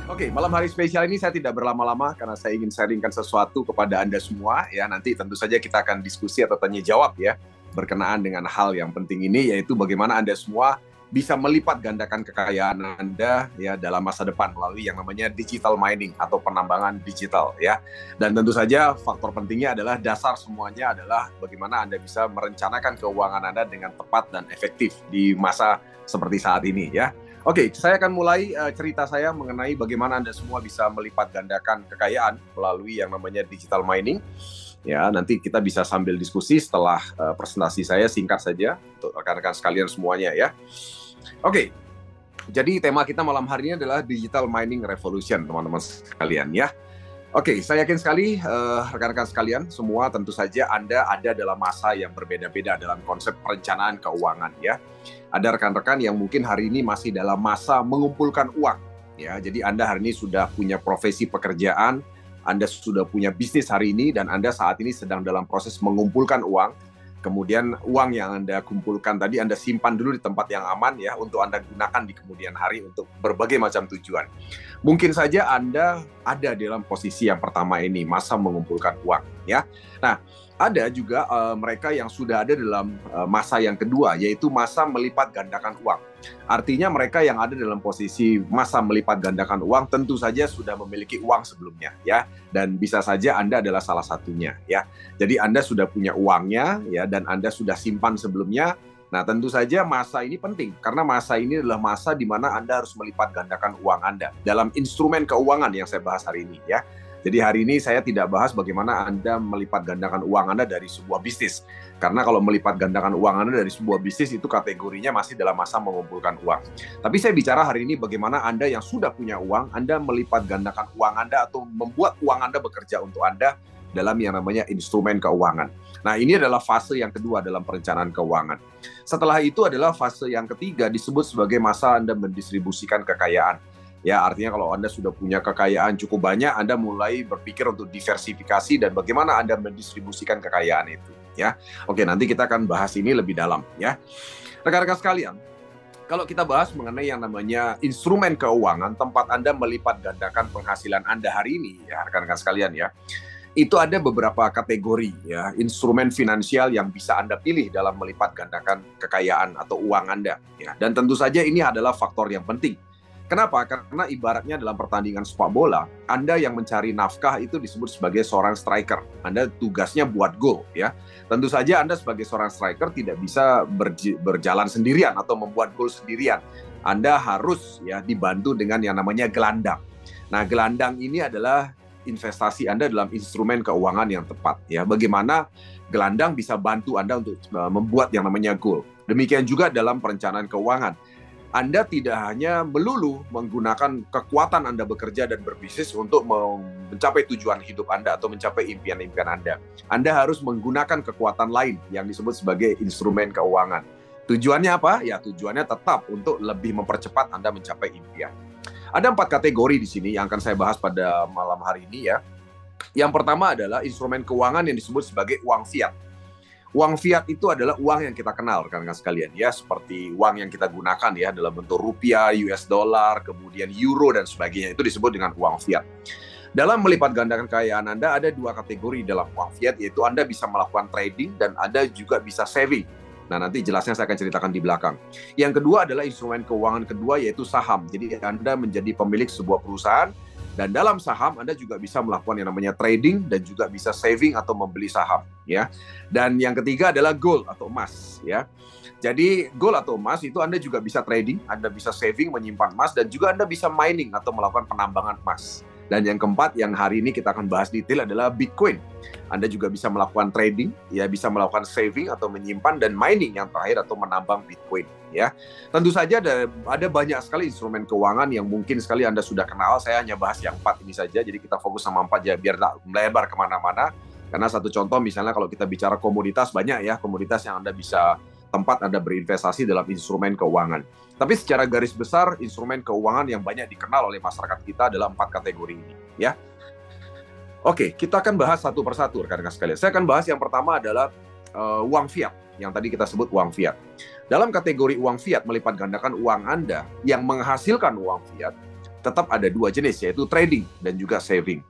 Oke, malam hari spesial ini saya tidak berlama-lama karena saya ingin sharingkan sesuatu kepada Anda semua ya. Nanti tentu saja kita akan diskusi atau tanya jawab ya berkenaan dengan hal yang penting ini, yaitu bagaimana Anda semua bisa melipat gandakan kekayaan Anda ya dalam masa depan melalui yang namanya digital mining atau penambangan digital ya. Dan tentu saja faktor pentingnya adalah dasar semuanya adalah bagaimana Anda bisa merencanakan keuangan Anda dengan tepat dan efektif di masa seperti saat ini ya. Oke, saya akan mulai cerita saya mengenai bagaimana Anda semua bisa melipat gandakan kekayaan melalui yang namanya digital mining. Ya, nanti kita bisa sambil diskusi setelah presentasi saya, singkat saja untuk rekan-rekan sekalian semuanya ya. Oke, jadi tema kita malam hari ini adalah digital mining revolution, teman-teman sekalian ya. Oke, saya yakin sekali rekan-rekan sekalian semua tentu saja Anda ada dalam masa yang berbeda-beda dalam konsep perencanaan keuangan ya. Ada rekan-rekan yang mungkin hari ini masih dalam masa mengumpulkan uang ya. Jadi Anda hari ini sudah punya profesi pekerjaan, Anda sudah punya bisnis hari ini dan Anda saat ini sedang dalam proses mengumpulkan uang. Kemudian uang yang Anda kumpulkan tadi Anda simpan dulu di tempat yang aman ya untuk Anda gunakan di kemudian hari untuk berbagai macam tujuan. Mungkin saja Anda ada dalam posisi yang pertama ini, masa mengumpulkan uang ya. Nah, ada juga mereka yang sudah ada dalam masa yang kedua, yaitu masa melipat gandakan uang. Artinya mereka yang ada dalam posisi masa melipat gandakan uang tentu saja sudah memiliki uang sebelumnya ya, dan bisa saja Anda adalah salah satunya ya. Jadi Anda sudah punya uangnya ya, dan Anda sudah simpan sebelumnya. Nah, tentu saja masa ini penting karena masa ini adalah masa di mana Anda harus melipat gandakan uang Anda dalam instrumen keuangan yang saya bahas hari ini ya. Jadi hari ini saya tidak bahas bagaimana Anda melipat gandakan uang Anda dari sebuah bisnis. Karena kalau melipat gandakan uang Anda dari sebuah bisnis itu kategorinya masih dalam masa mengumpulkan uang. Tapi saya bicara hari ini bagaimana Anda yang sudah punya uang, Anda melipat gandakan uang Anda atau membuat uang Anda bekerja untuk Anda dalam yang namanya instrumen keuangan. Nah, ini adalah fase yang kedua dalam perencanaan keuangan. Setelah itu adalah fase yang ketiga disebut sebagai masa Anda mendistribusikan kekayaan. Ya, artinya kalau Anda sudah punya kekayaan cukup banyak, Anda mulai berpikir untuk diversifikasi dan bagaimana Anda mendistribusikan kekayaan itu. Ya, oke, nanti kita akan bahas ini lebih dalam. Ya, rekan-rekan sekalian, kalau kita bahas mengenai yang namanya instrumen keuangan, tempat Anda melipat gandakan penghasilan Anda hari ini, ya rekan-rekan sekalian ya, itu ada beberapa kategori ya instrumen finansial yang bisa Anda pilih dalam melipat gandakan kekayaan atau uang Anda. Ya, dan tentu saja ini adalah faktor yang penting. Kenapa? Karena ibaratnya dalam pertandingan sepak bola, Anda yang mencari nafkah itu disebut sebagai seorang striker. Anda tugasnya buat gol, ya. Tentu saja Anda sebagai seorang striker tidak bisa berjalan sendirian atau membuat gol sendirian. Anda harus ya dibantu dengan yang namanya gelandang. Nah, gelandang ini adalah investasi Anda dalam instrumen keuangan yang tepat, ya. Bagaimana gelandang bisa bantu Anda untuk membuat yang namanya gol. Demikian juga dalam perencanaan keuangan. Anda tidak hanya melulu menggunakan kekuatan Anda bekerja dan berbisnis untuk mencapai tujuan hidup Anda atau mencapai impian-impian Anda. Anda harus menggunakan kekuatan lain yang disebut sebagai instrumen keuangan. Tujuannya apa? Ya, tujuannya tetap untuk lebih mempercepat Anda mencapai impian. Ada 4 kategori di sini yang akan saya bahas pada malam hari ini ya. Yang pertama adalah instrumen keuangan yang disebut sebagai uang fiat. Uang fiat itu adalah uang yang kita kenal, rekan-rekan sekalian, ya, seperti uang yang kita gunakan ya dalam bentuk rupiah, US dollar, kemudian euro dan sebagainya, itu disebut dengan uang fiat. Dalam melipat gandakan kekayaan Anda ada 2 kategori dalam uang fiat, yaitu Anda bisa melakukan trading dan Anda juga bisa saving. Nah, nanti jelasnya saya akan ceritakan di belakang. Yang kedua adalah instrumen keuangan kedua, yaitu saham. Jadi Anda menjadi pemilik sebuah perusahaan, dan dalam saham Anda juga bisa melakukan yang namanya trading dan juga bisa saving atau membeli saham ya. Dan yang ketiga adalah gold atau emas ya. Jadi gold atau emas itu Anda juga bisa trading, Anda bisa saving menyimpan emas dan juga Anda bisa mining atau melakukan penambangan emas. Dan yang keempat yang hari ini kita akan bahas detail adalah Bitcoin. Anda juga bisa melakukan trading, ya bisa melakukan saving atau menyimpan dan mining yang terakhir atau menambang Bitcoin ya. Tentu saja ada banyak sekali instrumen keuangan yang mungkin sekali Anda sudah kenal. Saya hanya bahas yang 4 ini saja, jadi kita fokus sama 4 ya biar tak melebar kemana-mana. Karena satu contoh misalnya kalau kita bicara komoditas, banyak ya komoditas yang Anda bisa tempat Anda berinvestasi dalam instrumen keuangan. Tapi secara garis besar instrumen keuangan yang banyak dikenal oleh masyarakat kita adalah 4 kategori ini ya. Oke, kita akan bahas satu persatu rekan-rekan sekalian. Saya akan bahas yang pertama adalah uang fiat, yang tadi kita sebut uang fiat. Dalam kategori uang fiat melipat gandakan uang Anda yang menghasilkan uang fiat, tetap ada dua jenis, yaitu trading dan juga saving.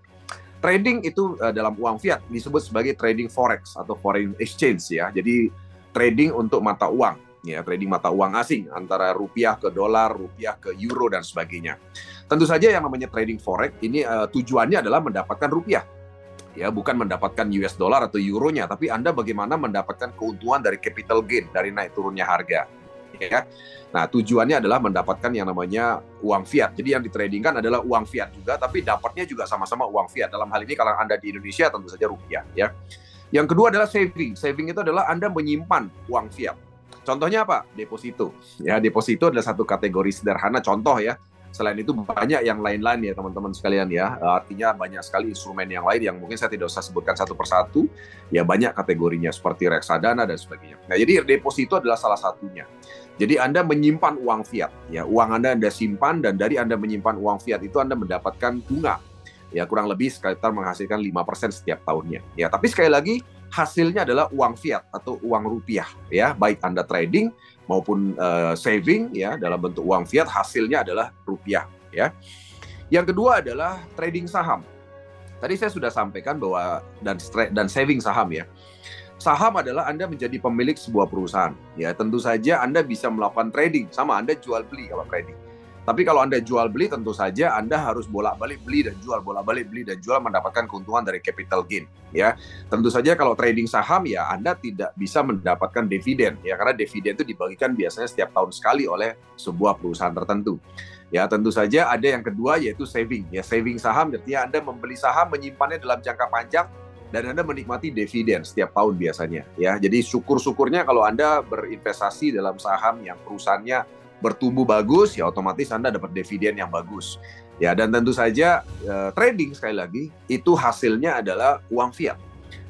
Trading itu dalam uang fiat disebut sebagai trading forex atau foreign exchange ya. Jadi trading untuk mata uang ya, trading mata uang asing antara rupiah ke dolar, rupiah ke euro dan sebagainya. Tentu saja yang namanya trading forex ini tujuannya adalah mendapatkan rupiah. Ya, bukan mendapatkan US dollar atau euronya, tapi Anda bagaimana mendapatkan keuntungan dari capital gain, dari naik turunnya harga. Ya. Nah, tujuannya adalah mendapatkan yang namanya uang fiat. Jadi yang ditradingkan adalah uang fiat juga, tapi dapatnya juga sama-sama uang fiat. Dalam hal ini kalau Anda di Indonesia tentu saja rupiah. Ya. Yang kedua adalah saving. Saving itu adalah Anda menyimpan uang fiat. Contohnya apa? Deposito. Ya, deposito adalah satu kategori sederhana contoh ya. Selain itu banyak yang lain-lain ya teman-teman sekalian ya. Artinya banyak sekali instrumen yang lain yang mungkin saya tidak usah sebutkan satu persatu. Ya banyak kategorinya seperti reksadana dan sebagainya. Nah jadi deposito adalah salah satunya. Jadi Anda menyimpan uang fiat. Ya uang Anda simpan dan dari Anda menyimpan uang fiat itu Anda mendapatkan bunga. Ya kurang lebih sekitar menghasilkan 5% setiap tahunnya. Ya tapi sekali lagi hasilnya adalah uang fiat atau uang rupiah ya. Baik Anda trading maupun saving ya dalam bentuk uang fiat, hasilnya adalah rupiah ya. Yang kedua adalah trading saham. Tadi saya sudah sampaikan bahwa dan saving saham ya. Saham adalah Anda menjadi pemilik sebuah perusahaan. Ya, tentu saja Anda bisa melakukan trading, sama Anda jual beli kalau trading. Tapi kalau Anda jual beli, tentu saja Anda harus bolak-balik beli dan jual, bolak-balik beli dan jual, mendapatkan keuntungan dari capital gain. Ya, tentu saja kalau trading saham ya Anda tidak bisa mendapatkan dividen ya, karena dividen itu dibagikan biasanya setiap tahun sekali oleh sebuah perusahaan tertentu. Ya, tentu saja ada yang kedua yaitu saving. Ya, saving saham artinya Anda membeli saham, menyimpannya dalam jangka panjang dan Anda menikmati dividen setiap tahun biasanya. Ya, jadi syukur-syukurnya kalau Anda berinvestasi dalam saham yang perusahaannya bertumbuh bagus, ya otomatis Anda dapat dividen yang bagus. Ya, dan tentu saja trading sekali lagi itu hasilnya adalah uang fiat.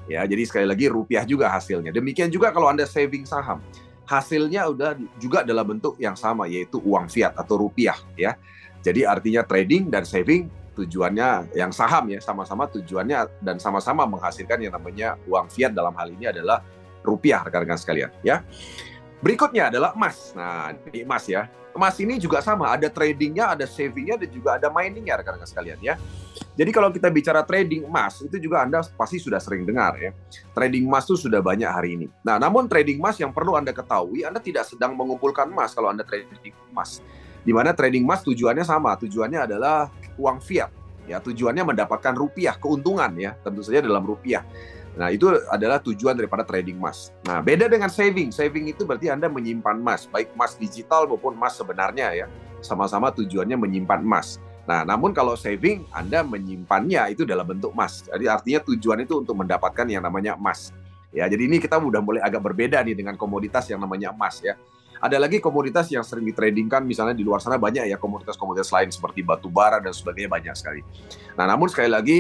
Ya, jadi sekali lagi rupiah juga hasilnya. Demikian juga kalau Anda saving saham, hasilnya udah juga dalam bentuk yang sama yaitu uang fiat atau rupiah ya. Jadi artinya trading dan saving tujuannya yang saham ya, sama-sama tujuannya dan sama-sama menghasilkan yang namanya uang fiat, dalam hal ini adalah rupiah rekan-rekan sekalian ya. Berikutnya adalah emas. Nah, ini emas ya. Emas ini juga sama, ada tradingnya, ada savingnya, dan juga ada miningnya rekan-rekan sekalian ya. Jadi kalau kita bicara trading emas, itu juga Anda pasti sudah sering dengar ya. Trading emas itu sudah banyak hari ini. Nah, namun trading emas yang perlu Anda ketahui, Anda tidak sedang mengumpulkan emas kalau Anda trading emas. Di mana trading emas tujuannya sama, tujuannya adalah uang fiat. Ya, tujuannya mendapatkan rupiah, keuntungan ya, tentu saja dalam rupiah. Nah, itu adalah tujuan daripada trading emas. Nah, beda dengan saving. Saving itu berarti Anda menyimpan emas, baik emas digital maupun emas sebenarnya ya. Sama-sama tujuannya menyimpan emas. Nah, namun kalau saving, Anda menyimpannya itu dalam bentuk emas. Jadi artinya tujuan itu untuk mendapatkan yang namanya emas. Ya, jadi ini kita udah mulai agak berbeda nih dengan komoditas yang namanya emas ya. Ada lagi komoditas yang sering ditradingkan, misalnya di luar sana banyak ya komoditas-komoditas lain seperti batu bara dan sebagainya, banyak sekali. Nah, namun sekali lagi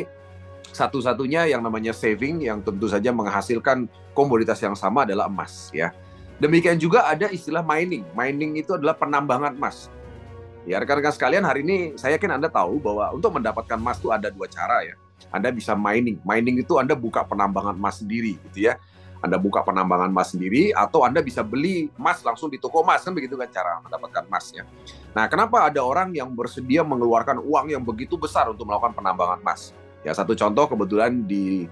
satu-satunya yang namanya saving yang tentu saja menghasilkan komoditas yang sama adalah emas ya. Demikian juga ada istilah mining. Mining itu adalah penambangan emas. Ya, rekan-rekan sekalian, hari ini saya yakin Anda tahu bahwa untuk mendapatkan emas itu ada dua cara ya. Anda bisa mining. Mining itu Anda buka penambangan emas sendiri gitu ya. Anda buka penambangan emas sendiri atau Anda bisa beli emas langsung di toko emas, kan begitu kan cara mendapatkan emasnya. Nah, kenapa ada orang yang bersedia mengeluarkan uang yang begitu besar untuk melakukan penambangan emas? Ya, satu contoh kebetulan di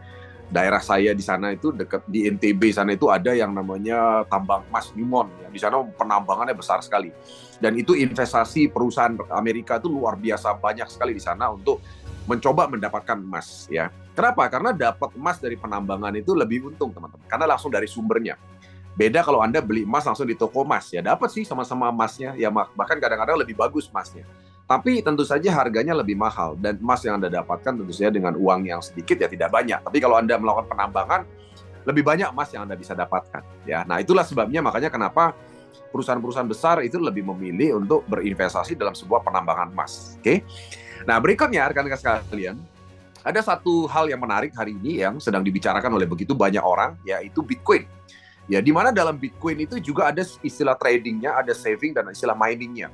daerah saya di sana itu dekat di NTB sana itu ada yang namanya tambang emas Newmont. Ya. Di sana penambangannya besar sekali. Dan itu investasi perusahaan Amerika itu luar biasa banyak sekali di sana untuk mencoba mendapatkan emas ya. Kenapa? Karena dapat emas dari penambangan itu lebih untung teman-teman. Karena langsung dari sumbernya. Beda kalau Anda beli emas langsung di toko emas ya, dapat sih sama-sama emasnya ya, bahkan kadang-kadang lebih bagus emasnya. Tapi tentu saja harganya lebih mahal dan emas yang Anda dapatkan tentu saja dengan uang yang sedikit ya tidak banyak. Tapi kalau Anda melakukan penambangan lebih banyak emas yang Anda bisa dapatkan ya. Nah, itulah sebabnya makanya kenapa perusahaan-perusahaan besar itu lebih memilih untuk berinvestasi dalam sebuah penambangan emas. Oke. Nah, berikutnya rekan-rekan sekalian, ada satu hal yang menarik hari ini yang sedang dibicarakan oleh begitu banyak orang, yaitu Bitcoin. Ya, di mana dalam Bitcoin itu juga ada istilah tradingnya, ada saving dan istilah miningnya.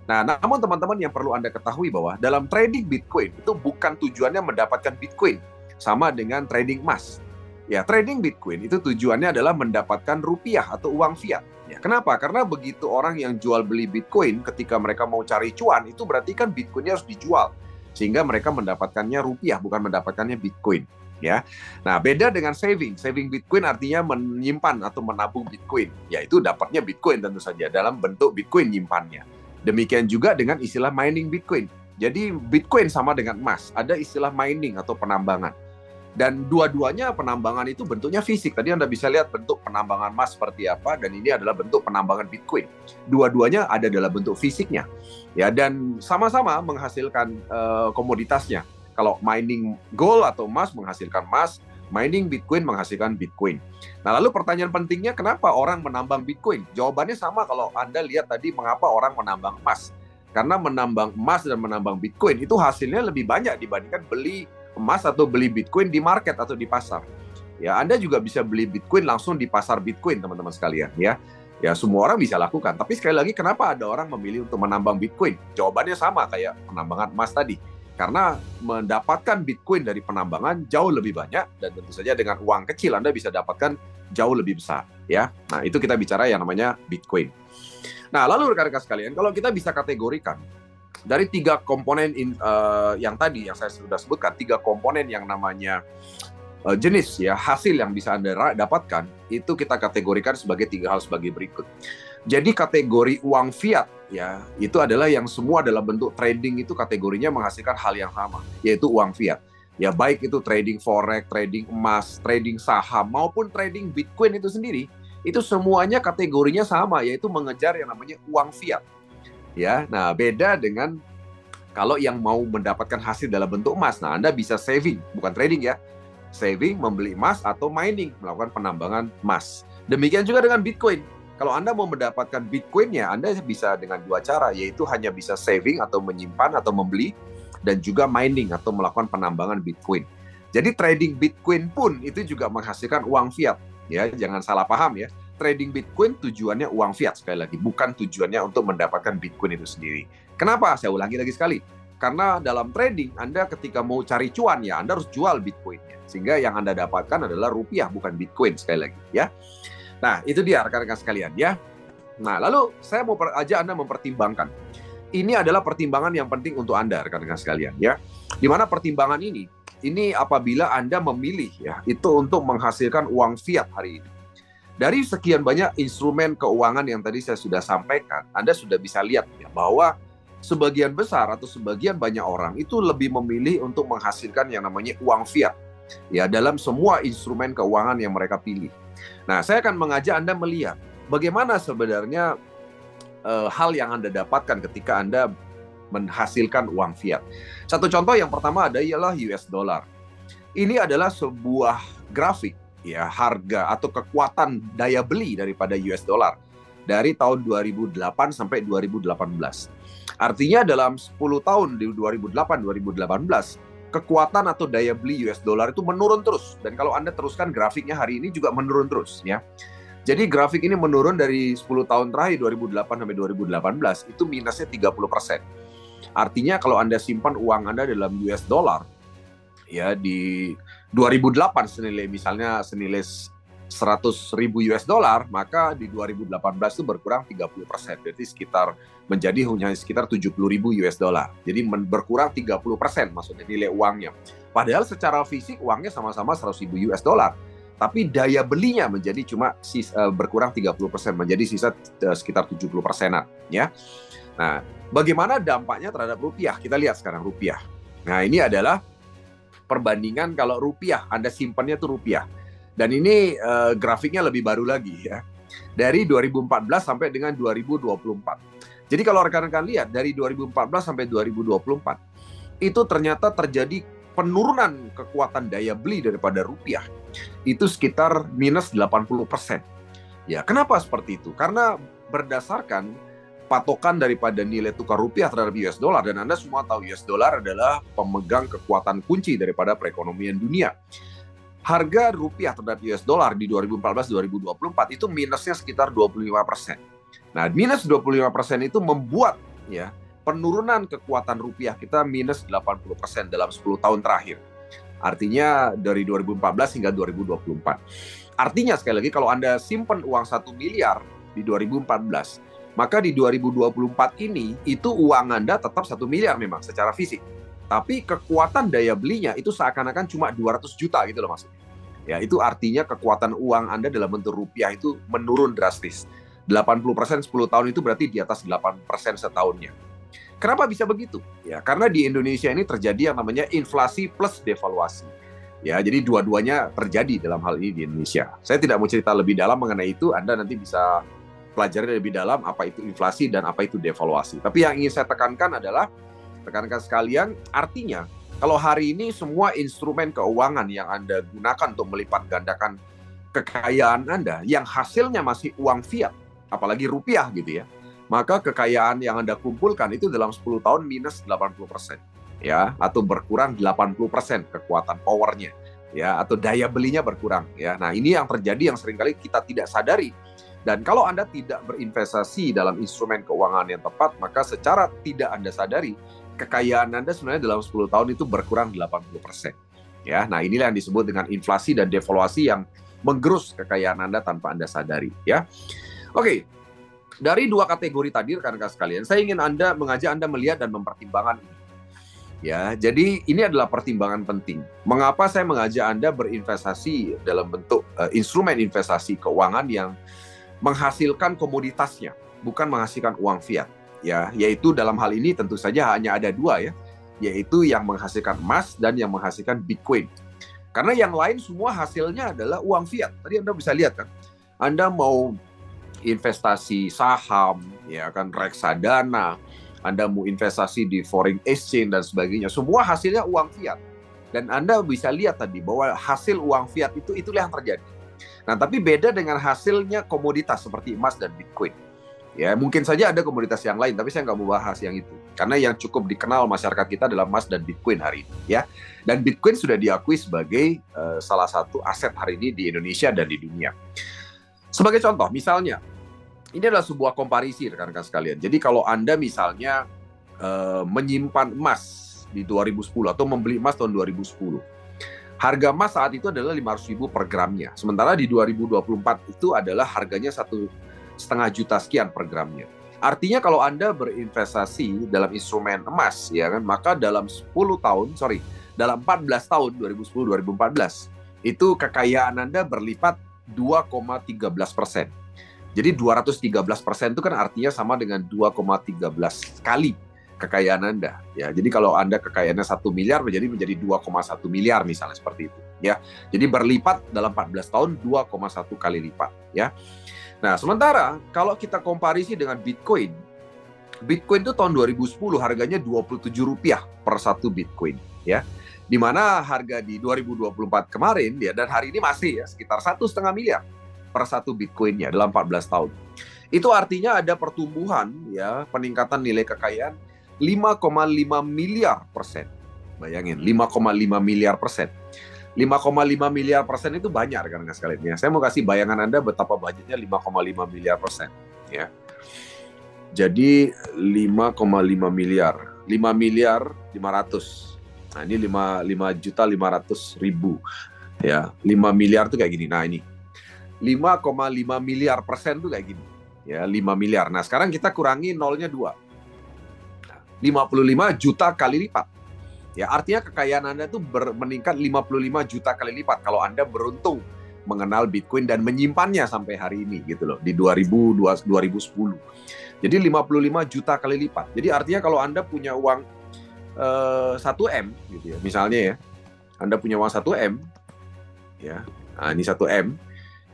Nah, namun teman-teman yang perlu Anda ketahui bahwa dalam trading Bitcoin itu bukan tujuannya mendapatkan Bitcoin, sama dengan trading emas. Ya, trading Bitcoin itu tujuannya adalah mendapatkan rupiah atau uang fiat. Ya, kenapa? Karena begitu orang yang jual beli Bitcoin, ketika mereka mau cari cuan, itu berarti kan Bitcoinnya harus dijual. Sehingga mereka mendapatkannya rupiah, bukan mendapatkannya Bitcoin. Ya, nah beda dengan saving. Saving Bitcoin artinya menyimpan atau menabung Bitcoin. Yaitu dapatnya Bitcoin tentu saja dalam bentuk Bitcoin nyimpannya. Demikian juga dengan istilah mining Bitcoin. Jadi Bitcoin sama dengan emas. Ada istilah mining atau penambangan. Dan dua-duanya penambangan itu bentuknya fisik. Tadi Anda bisa lihat bentuk penambangan emas seperti apa, dan ini adalah bentuk penambangan Bitcoin. Dua-duanya ada dalam bentuk fisiknya, ya, dan sama-sama menghasilkan komoditasnya. Kalau mining gold atau emas menghasilkan emas, mining Bitcoin menghasilkan Bitcoin. Nah, lalu pertanyaan pentingnya, kenapa orang menambang Bitcoin? Jawabannya sama kalau Anda lihat tadi mengapa orang menambang emas. Karena menambang emas dan menambang Bitcoin itu hasilnya lebih banyak dibandingkan beli emas atau beli Bitcoin di market atau di pasar. Ya, Anda juga bisa beli Bitcoin langsung di pasar Bitcoin, teman-teman sekalian, ya. Ya, semua orang bisa lakukan. Tapi sekali lagi, kenapa ada orang memilih untuk menambang Bitcoin? Jawabannya sama kayak penambangan emas tadi. Karena mendapatkan Bitcoin dari penambangan jauh lebih banyak, dan tentu saja dengan uang kecil Anda bisa dapatkan jauh lebih besar, ya. Nah, itu kita bicara yang namanya Bitcoin. Nah, lalu rekan-rekan sekalian, kalau kita bisa kategorikan dari tiga komponen yang tadi yang saya sudah sebutkan, tiga komponen yang namanya jenis ya hasil yang bisa Anda dapatkan, itu kita kategorikan sebagai tiga hal sebagai berikut. Jadi kategori uang fiat ya, itu adalah yang semua dalam bentuk trading, itu kategorinya menghasilkan hal yang sama, yaitu uang fiat. Ya, baik itu trading forex, trading emas, trading saham maupun trading Bitcoin itu sendiri, itu semuanya kategorinya sama, yaitu mengejar yang namanya uang fiat. Ya, nah beda dengan kalau yang mau mendapatkan hasil dalam bentuk emas. Nah, Anda bisa saving, bukan trading ya. Saving, membeli emas, atau mining, melakukan penambangan emas. Demikian juga dengan Bitcoin. Kalau Anda mau mendapatkan Bitcoin-nya, Anda bisa dengan dua cara, yaitu hanya bisa saving atau menyimpan atau membeli, dan juga mining atau melakukan penambangan Bitcoin. Jadi trading Bitcoin pun itu juga menghasilkan uang fiat. Ya, jangan salah paham ya. Trading Bitcoin tujuannya uang fiat, sekali lagi, bukan tujuannya untuk mendapatkan Bitcoin itu sendiri. Kenapa? Saya ulangi lagi sekali. Karena dalam trading, Anda ketika mau cari cuan, ya Anda harus jual Bitcoin-nya. Sehingga yang Anda dapatkan adalah rupiah, bukan Bitcoin, sekali lagi, ya. Nah, itu dia rekan-rekan sekalian, ya. Nah, lalu saya mau ajak Anda mempertimbangkan. Ini adalah pertimbangan yang penting untuk Anda, rekan-rekan sekalian, ya. Di mana pertimbangan ini apabila Anda memilih, ya, itu untuk menghasilkan uang fiat hari ini. Dari sekian banyak instrumen keuangan yang tadi saya sudah sampaikan, Anda sudah bisa lihat ya, bahwa sebagian besar atau sebagian banyak orang itu lebih memilih untuk menghasilkan yang namanya uang fiat ya dalam semua instrumen keuangan yang mereka pilih. Nah, saya akan mengajak Anda melihat bagaimana sebenarnya hal yang Anda dapatkan ketika Anda menghasilkan uang fiat. Satu contoh yang pertama adalah US dollar. Ini adalah sebuah grafik ya harga atau kekuatan daya beli daripada US dollar dari tahun 2008 sampai 2018. Artinya dalam 10 tahun di 2008-2018, kekuatan atau daya beli US dollar itu menurun terus. Dan kalau Anda teruskan grafiknya hari ini juga menurun terus ya. Jadi grafik ini menurun dari 10 tahun terakhir 2008 sampai 2018 itu minusnya 30%. Artinya kalau Anda simpan uang Anda dalam US dollar ya di 2008 senilai 100.000 US dollar, maka di 2018 itu berkurang 30%. Berarti menjadi hanya sekitar 70.000 US dollar. Jadi berkurang 30% maksudnya nilai uangnya. Padahal secara fisik uangnya sama-sama 100.000 US dollar. Tapi daya belinya menjadi cuma berkurang 30%, menjadi sisa sekitar 70%-an. Ya. Nah, bagaimana dampaknya terhadap rupiah? Kita lihat sekarang rupiah. Nah, ini adalah perbandingan kalau rupiah, Anda simpannya tuh rupiah. Dan ini grafiknya lebih baru lagi ya. Dari 2014 sampai dengan 2024. Jadi kalau rekan-rekan lihat dari 2014 sampai 2024, itu ternyata terjadi penurunan kekuatan daya beli daripada rupiah. Itu sekitar minus 80%. Ya, kenapa seperti itu? Karena berdasarkan patokan daripada nilai tukar rupiah terhadap US dollar, dan Anda semua tahu US dollar adalah pemegang kekuatan kunci daripada perekonomian dunia. Harga rupiah terhadap US dollar di 2014-2024 itu minusnya sekitar 25%. Nah, minus 25% itu membuat ya penurunan kekuatan rupiah kita minus 80% dalam 10 tahun terakhir. Artinya dari 2014 hingga 2024. Artinya sekali lagi kalau Anda simpan uang 1 miliar di 2014, maka di 2024 ini itu uang Anda tetap 1 miliar memang secara fisik. Tapi kekuatan daya belinya itu seakan-akan cuma 200 juta gitu loh maksudnya. Ya, itu artinya kekuatan uang Anda dalam bentuk rupiah itu menurun drastis. 80% 10 tahun itu berarti di atas 8% setahunnya. Kenapa bisa begitu? Ya, karena di Indonesia ini terjadi yang namanya inflasi plus devaluasi. Ya, jadi dua-duanya terjadi dalam hal ini di Indonesia. Saya tidak mau cerita lebih dalam mengenai itu, Anda nanti bisa pelajari lebih dalam apa itu inflasi dan apa itu devaluasi. Tapi yang ingin saya tekankan adalah, rekan-rekan sekalian, artinya kalau hari ini semua instrumen keuangan yang Anda gunakan untuk melipat gandakan kekayaan Anda, yang hasilnya masih uang fiat, apalagi rupiah gitu ya, maka kekayaan yang Anda kumpulkan itu dalam 10 tahun minus 80%. Ya, atau berkurang 80% kekuatan powernya, ya, atau daya belinya berkurang, ya. Nah, ini yang terjadi yang seringkali kita tidak sadari. Dan kalau Anda tidak berinvestasi dalam instrumen keuangan yang tepat, maka secara tidak Anda sadari, kekayaan Anda sebenarnya dalam 10 tahun itu berkurang 80%. Ya, nah inilah yang disebut dengan inflasi dan devaluasi yang menggerus kekayaan Anda tanpa Anda sadari, ya. Oke. Dari dua kategori tadi rekan-rekan sekalian, saya ingin mengajak Anda melihat dan mempertimbangkan ini. Ya, jadi ini adalah pertimbangan penting. Mengapa saya mengajak Anda berinvestasi dalam bentuk instrumen investasi keuangan yang menghasilkan komoditasnya, bukan menghasilkan uang fiat. Ya, yaitu dalam hal ini tentu saja hanya ada dua ya, yaitu yang menghasilkan emas dan yang menghasilkan Bitcoin. Karena yang lain semua hasilnya adalah uang fiat. Tadi Anda bisa lihat kan, Anda mau investasi saham, ya kan, reksadana, Anda mau investasi di foreign exchange dan sebagainya, semua hasilnya uang fiat. Dan Anda bisa lihat tadi bahwa hasil uang fiat itulah yang terjadi. Nah, tapi beda dengan hasilnya komoditas seperti emas dan Bitcoin. Ya, mungkin saja ada komoditas yang lain, tapi saya nggak mau bahas yang itu. Karena yang cukup dikenal masyarakat kita adalah emas dan Bitcoin hari ini. Ya. Dan Bitcoin sudah diakui sebagai salah satu aset hari ini di Indonesia dan di dunia. Sebagai contoh, misalnya, ini adalah sebuah komparisi rekan-rekan sekalian. Jadi kalau Anda misalnya menyimpan emas di 2010 atau membeli emas tahun 2010, harga emas saat itu adalah 500.000 per gramnya. Sementara di 2024 itu adalah harganya 1,5 juta sekian per gramnya. Artinya kalau Anda berinvestasi dalam instrumen emas, ya kan, maka dalam 14 tahun 2010-2014 itu kekayaan Anda berlipat 2,13%. Jadi 213% itu kan artinya sama dengan 2,13 kali kekayaan Anda. Ya, jadi kalau Anda kekayaannya 1 miliar menjadi 2,1 miliar misalnya seperti itu. Ya, jadi berlipat dalam 14 tahun 2,1 kali lipat. Ya. Nah, sementara kalau kita komparisi dengan Bitcoin, Bitcoin itu tahun 2010 harganya Rp27 per satu Bitcoin. Ya, di mana harga di 2024 kemarin ya, dan hari ini masih ya sekitar 1,5 miliar per satu Bitcoinnya dalam 14 tahun. Itu artinya ada pertumbuhan ya, peningkatan nilai kekayaan 5,5 miliar persen. Bayangin, 5,5 miliar persen. 5,5 miliar persen itu banyak rekan-rekan sekalian ya. Saya mau kasih bayangan Anda betapa banyaknya 5,5 miliar persen ya. Jadi 5,5 miliar, 5 miliar 500. Nah, ini 5.500.000 ya. 5 miliar tuh kayak gini. Nah, ini 5,5 miliar persen tuh kayak gini. Ya, 5 miliar. Nah, sekarang kita kurangi nolnya 2. 55 juta kali lipat. Ya, artinya kekayaan Anda itu meningkat 55 juta kali lipat kalau Anda beruntung mengenal Bitcoin dan menyimpannya sampai hari ini gitu loh, di 2010. Jadi 55 juta kali lipat. Jadi artinya kalau Anda punya uang 1M gitu ya. Misalnya ya, Anda punya uang 1M ya. Nah, ini 1M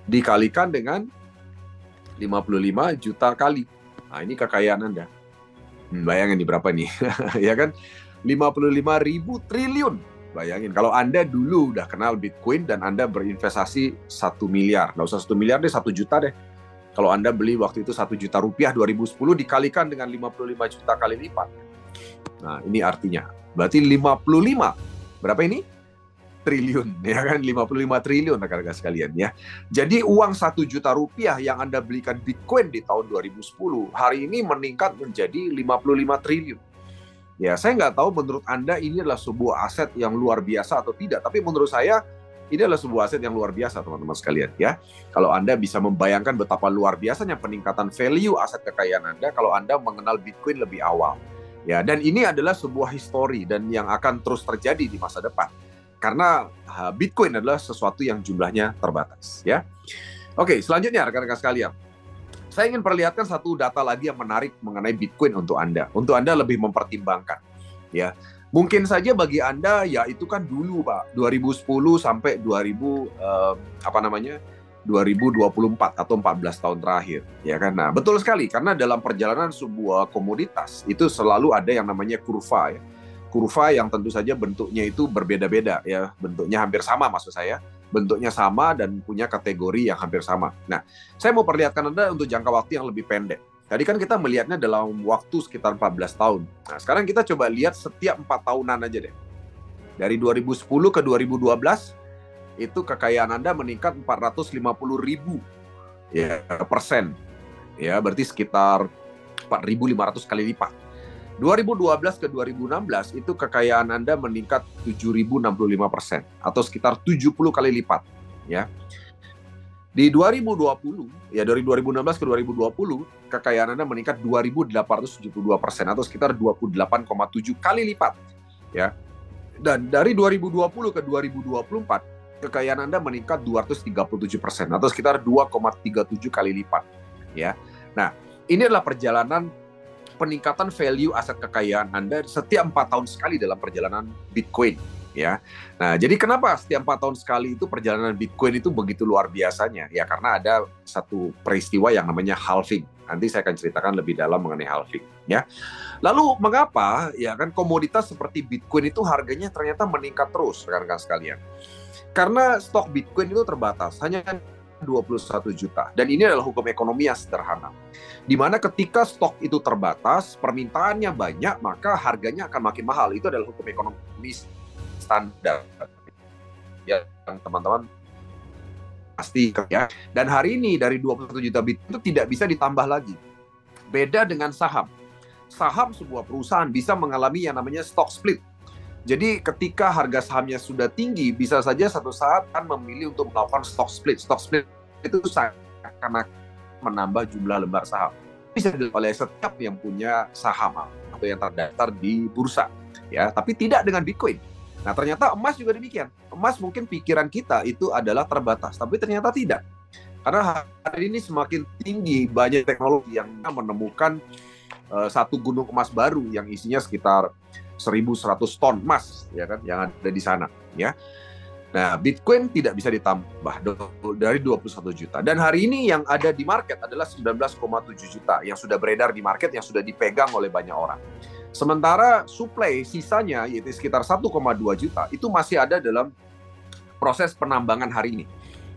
dikalikan dengan 55 juta kali. Nah, ini kekayaan Anda. Bayangin nih berapa nih, ya kan? 55.000 triliun. Bayangin, kalau Anda dulu udah kenal Bitcoin dan Anda berinvestasi 1 miliar. Nggak usah 1 miliar deh, 1 juta deh. Kalau Anda beli waktu itu 1 juta rupiah 2010 dikalikan dengan 55 juta kali lipat. Nah, ini artinya. Berarti 55. Berapa ini? Triliun, ya kan? 55 triliun rekan-rekan sekalian ya. Jadi uang 1 juta rupiah yang Anda belikan Bitcoin di tahun 2010 hari ini meningkat menjadi 55 triliun. Ya, saya nggak tahu menurut Anda ini adalah sebuah aset yang luar biasa atau tidak, tapi menurut saya Ini adalah sebuah aset yang luar biasa, teman-teman sekalian, ya. Kalau Anda bisa membayangkan betapa luar biasanya peningkatan value aset kekayaan Anda kalau Anda mengenal Bitcoin lebih awal. Ya, dan ini adalah sebuah histori dan yang akan terus terjadi di masa depan. Karena Bitcoin adalah sesuatu yang jumlahnya terbatas, ya. Oke, selanjutnya rekan-rekan sekalian. Saya ingin perlihatkan satu data lagi yang menarik mengenai Bitcoin untuk Anda lebih mempertimbangkan, ya. Mungkin saja bagi Anda, ya itu kan dulu Pak, 2010 sampai 2024 atau 14 tahun terakhir, ya kan. Nah, betul sekali, karena dalam perjalanan sebuah komoditas itu selalu ada yang namanya kurva, ya. Kurva yang tentu saja bentuknya itu berbeda-beda, ya. Bentuknya hampir sama maksud saya, bentuknya sama dan punya kategori yang hampir sama. Nah, saya mau perlihatkan Anda untuk jangka waktu yang lebih pendek. Tadi kan kita melihatnya dalam waktu sekitar 14 tahun. Nah, sekarang kita coba lihat setiap 4 tahunan aja deh. Dari 2010 ke 2012, itu kekayaan Anda meningkat 450.000 ya, persen. Ya, berarti sekitar 4.500 kali lipat. 2012 ke 2016, itu kekayaan Anda meningkat 7.065%, atau sekitar 70 kali lipat. Ya. Di 2020, ya dari 2016 ke 2020, kekayaan Anda meningkat 2.872%, atau sekitar 28,7 kali lipat. Ya. Dan dari 2020 ke 2024, kekayaan Anda meningkat 237%, atau sekitar 2,37 kali lipat. Ya. Nah, ini adalah perjalanan peningkatan value aset kekayaan Anda setiap 4 tahun sekali dalam perjalanan Bitcoin. Ya, nah jadi kenapa setiap 4 tahun sekali itu perjalanan Bitcoin itu begitu luar biasanya? Ya karena ada satu peristiwa yang namanya halving. Nanti saya akan ceritakan lebih dalam mengenai halving. Ya, lalu mengapa ya kan komoditas seperti Bitcoin itu harganya ternyata meningkat terus, rekan-rekan sekalian? Karena stok Bitcoin itu terbatas, hanya 21 juta. Dan ini adalah hukum ekonomi yang sederhana. Di mana ketika stok itu terbatas, permintaannya banyak, maka harganya akan makin mahal. Itu adalah hukum ekonomi standar, ya teman-teman pasti ya. Dan hari ini dari 21 juta Bitcoin itu tidak bisa ditambah lagi. Beda dengan saham. Saham sebuah perusahaan bisa mengalami yang namanya stock split. Jadi ketika harga sahamnya sudah tinggi, bisa saja satu saat akan memilih untuk melakukan stock split. Stock split itu akan menambah jumlah lembar saham. Bisa dilakukan oleh setiap yang punya saham atau yang terdaftar di bursa, ya. Tapi tidak dengan Bitcoin. Nah, ternyata emas juga demikian. Emas mungkin pikiran kita itu adalah terbatas, tapi ternyata tidak. Karena hari ini semakin tinggi, banyak teknologi yang menemukan satu gunung emas baru yang isinya sekitar 1.100 ton emas, ya kan, yang ada di sana, ya. Nah, Bitcoin tidak bisa ditambah dari 21 juta. Dan hari ini yang ada di market adalah 19,7 juta yang sudah beredar di market, yang sudah dipegang oleh banyak orang. Sementara supply sisanya yaitu sekitar 1,2 juta itu masih ada dalam proses penambangan hari ini.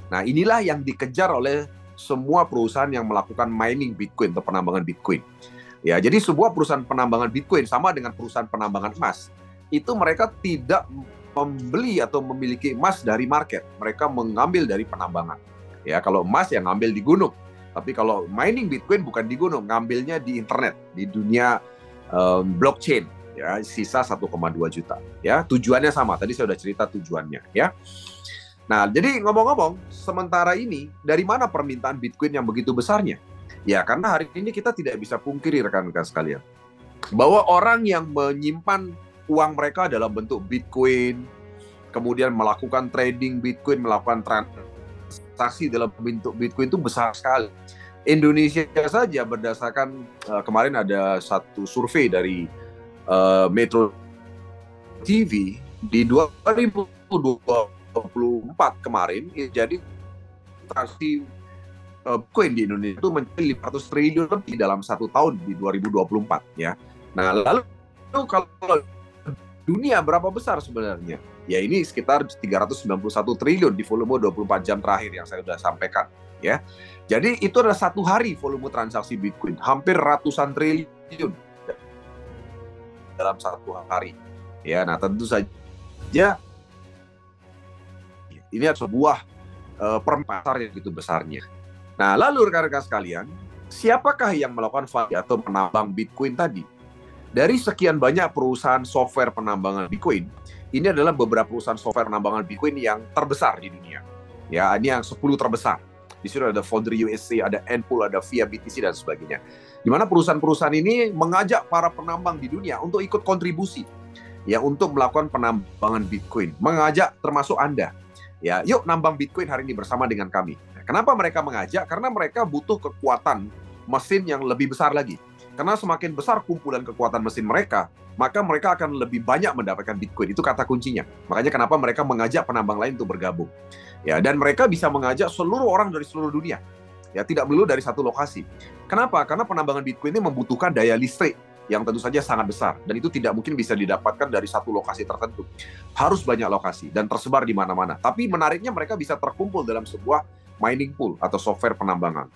Nah, inilah yang dikejar oleh semua perusahaan yang melakukan mining Bitcoin atau penambangan Bitcoin. Ya, jadi sebuah perusahaan penambangan Bitcoin sama dengan perusahaan penambangan emas. Itu mereka tidak membeli atau memiliki emas dari market. Mereka mengambil dari penambangan. Ya, kalau emas yang ngambil di gunung. Tapi kalau mining Bitcoin bukan di gunung, ngambilnya di internet, di dunia blockchain, ya, sisa 1,2 juta. Ya, tujuannya sama. Tadi saya sudah cerita tujuannya, ya. Nah, jadi ngomong-ngomong, sementara ini dari mana permintaan Bitcoin yang begitu besarnya? Ya, karena hari ini kita tidak bisa pungkiri rekan-rekan sekalian bahwa orang yang menyimpan uang mereka dalam bentuk Bitcoin, kemudian melakukan trading Bitcoin, melakukan transaksi dalam bentuk Bitcoin itu besar sekali. Indonesia saja berdasarkan kemarin ada satu survei dari Metro TV di 2024 kemarin, jadi transaksi Bitcoin di Indonesia itu mencapai 500 triliun lebih dalam 1 tahun di 2024, ya. Nah, lalu kalau dunia berapa besar sebenarnya? Ya ini sekitar 391 triliun di volume 24 jam terakhir yang saya sudah sampaikan, ya. Jadi itu adalah satu hari volume transaksi Bitcoin, hampir ratusan triliun dalam satu hari. Ya, nah tentu saja ini adalah sebuah pasar yang begitu besarnya. Nah, lalu rekan-rekan sekalian, siapakah yang melakukan validasi atau menambang Bitcoin tadi? Dari sekian banyak perusahaan software penambangan Bitcoin, ini adalah beberapa perusahaan software penambangan Bitcoin yang terbesar di dunia. Ya, ini yang 10 terbesar. Di sini ada Foundry USA, ada Npool, ada Via BTC dan sebagainya. Di mana perusahaan-perusahaan ini mengajak para penambang di dunia untuk ikut kontribusi ya untuk melakukan penambangan Bitcoin. Mengajak termasuk Anda. Ya, yuk nambang Bitcoin hari ini bersama dengan kami. Kenapa mereka mengajak? Karena mereka butuh kekuatan mesin yang lebih besar lagi. Karena semakin besar kumpulan kekuatan mesin mereka, maka mereka akan lebih banyak mendapatkan Bitcoin. Itu kata kuncinya. Makanya kenapa mereka mengajak penambang lain untuk bergabung. Ya, dan mereka bisa mengajak seluruh orang dari seluruh dunia. Ya, tidak melulu dari satu lokasi. Kenapa? Karena penambangan Bitcoin ini membutuhkan daya listrik yang tentu saja sangat besar. Dan itu tidak mungkin bisa didapatkan dari satu lokasi tertentu. Harus banyak lokasi dan tersebar di mana-mana. Tapi menariknya mereka bisa terkumpul dalam sebuah mining pool atau software penambangan.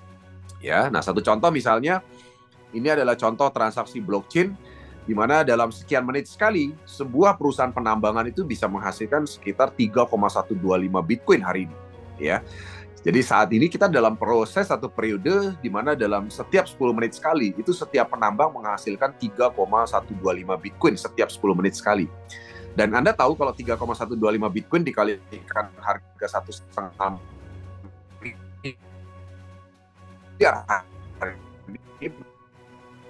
Ya, nah satu contoh misalnya, ini adalah contoh transaksi blockchain di mana dalam sekian menit sekali, sebuah perusahaan penambangan itu bisa menghasilkan sekitar 3,125 Bitcoin hari ini. Ya, jadi saat ini kita dalam proses satu periode di mana dalam setiap 10 menit sekali, itu setiap penambang menghasilkan 3,125 Bitcoin setiap 10 menit sekali. Dan Anda tahu kalau 3,125 Bitcoin dikalikan harga 1,5 miliar,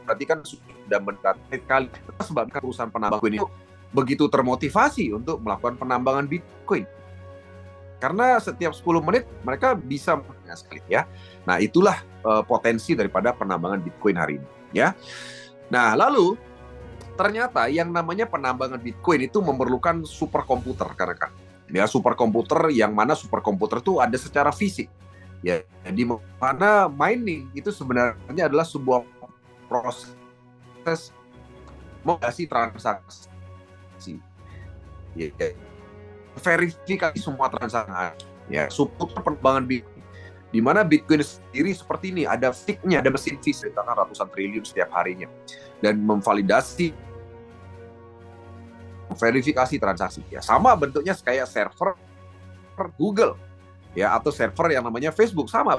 berarti kan sudah mendekati kali. Sebabkan perusahaan penambang Bitcoin itu begitu termotivasi untuk melakukan penambangan Bitcoin. Karena setiap 10 menit mereka bisa sekali ya. Nah, itulah potensi daripada penambangan Bitcoin hari ini ya. Nah, lalu ternyata yang namanya penambangan Bitcoin itu memerlukan superkomputer kan. Ya, superkomputer yang mana superkomputer itu ada secara fisik. Ya, di mana mining itu sebenarnya adalah sebuah proses validasi transaksi. Ya, verifikasi semua transaksi. Ya, support pengembangan Bitcoin. Di mana Bitcoin sendiri seperti ini, ada fake-nya, ada mesin fake, ratusan triliun setiap harinya. Dan memvalidasi, verifikasi transaksi. Ya, sama bentuknya kayak server Google, ya, atau server yang namanya Facebook, sama.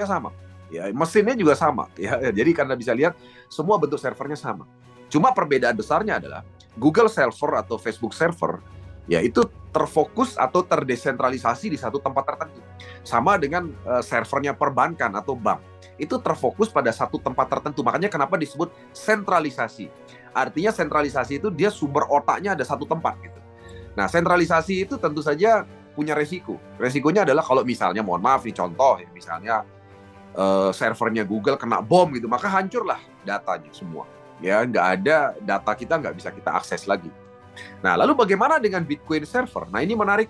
Ya, mesinnya juga sama. Ya, jadi Anda bisa lihat semua bentuk servernya sama. Cuma perbedaan besarnya adalah Google server atau Facebook server, ya itu terfokus atau terdesentralisasi di satu tempat tertentu. Sama dengan servernya perbankan atau bank. Itu terfokus pada satu tempat tertentu. Makanya kenapa disebut sentralisasi. Artinya sentralisasi itu dia sumber otaknya ada satu tempat gitu. Nah, sentralisasi itu tentu saja punya resiko. Resikonya adalah kalau misalnya, mohon maaf nih contoh, ya, misalnya servernya Google kena bom gitu, maka hancurlah datanya semua. Ya, nggak ada data kita, nggak bisa kita akses lagi. Nah, lalu bagaimana dengan Bitcoin server? Nah, ini menarik.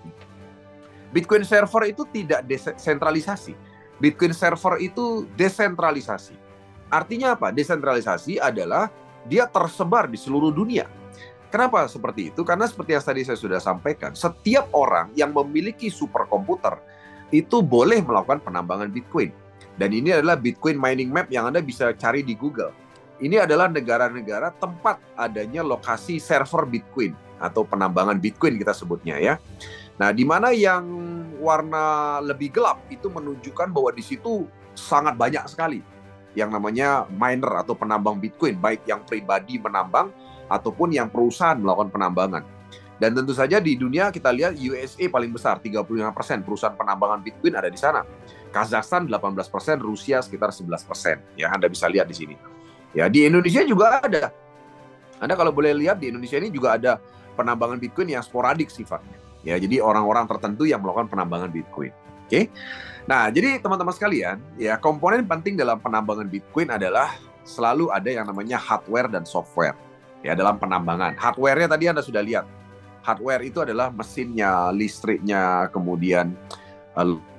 Bitcoin server itu tidak desentralisasi. Bitcoin server itu desentralisasi. Artinya apa? Desentralisasi adalah dia tersebar di seluruh dunia. Kenapa seperti itu? Karena seperti yang tadi saya sudah sampaikan, setiap orang yang memiliki superkomputer itu boleh melakukan penambangan Bitcoin. Dan ini adalah Bitcoin mining map yang Anda bisa cari di Google. Ini adalah negara-negara tempat adanya lokasi server Bitcoin atau penambangan Bitcoin kita sebutnya ya. Nah, di mana yang warna lebih gelap itu menunjukkan bahwa di situ sangat banyak sekali yang namanya miner atau penambang Bitcoin, baik yang pribadi menambang ataupun yang perusahaan melakukan penambangan. Dan tentu saja di dunia kita lihat USA paling besar, 35% perusahaan penambangan Bitcoin ada di sana. Kazakhstan 18%, Rusia sekitar 11%. Ya, Anda bisa lihat di sini. Ya, di Indonesia juga ada. Anda kalau boleh lihat di Indonesia ini juga ada penambangan Bitcoin yang sporadik sifatnya. Ya, jadi orang-orang tertentu yang melakukan penambangan Bitcoin. Oke. Nah, jadi teman-teman sekalian, ya komponen penting dalam penambangan Bitcoin adalah selalu ada yang namanya hardware dan software. Ya, dalam penambangan. Hardware-nya tadi Anda sudah lihat. Hardware itu adalah mesinnya, listriknya, kemudian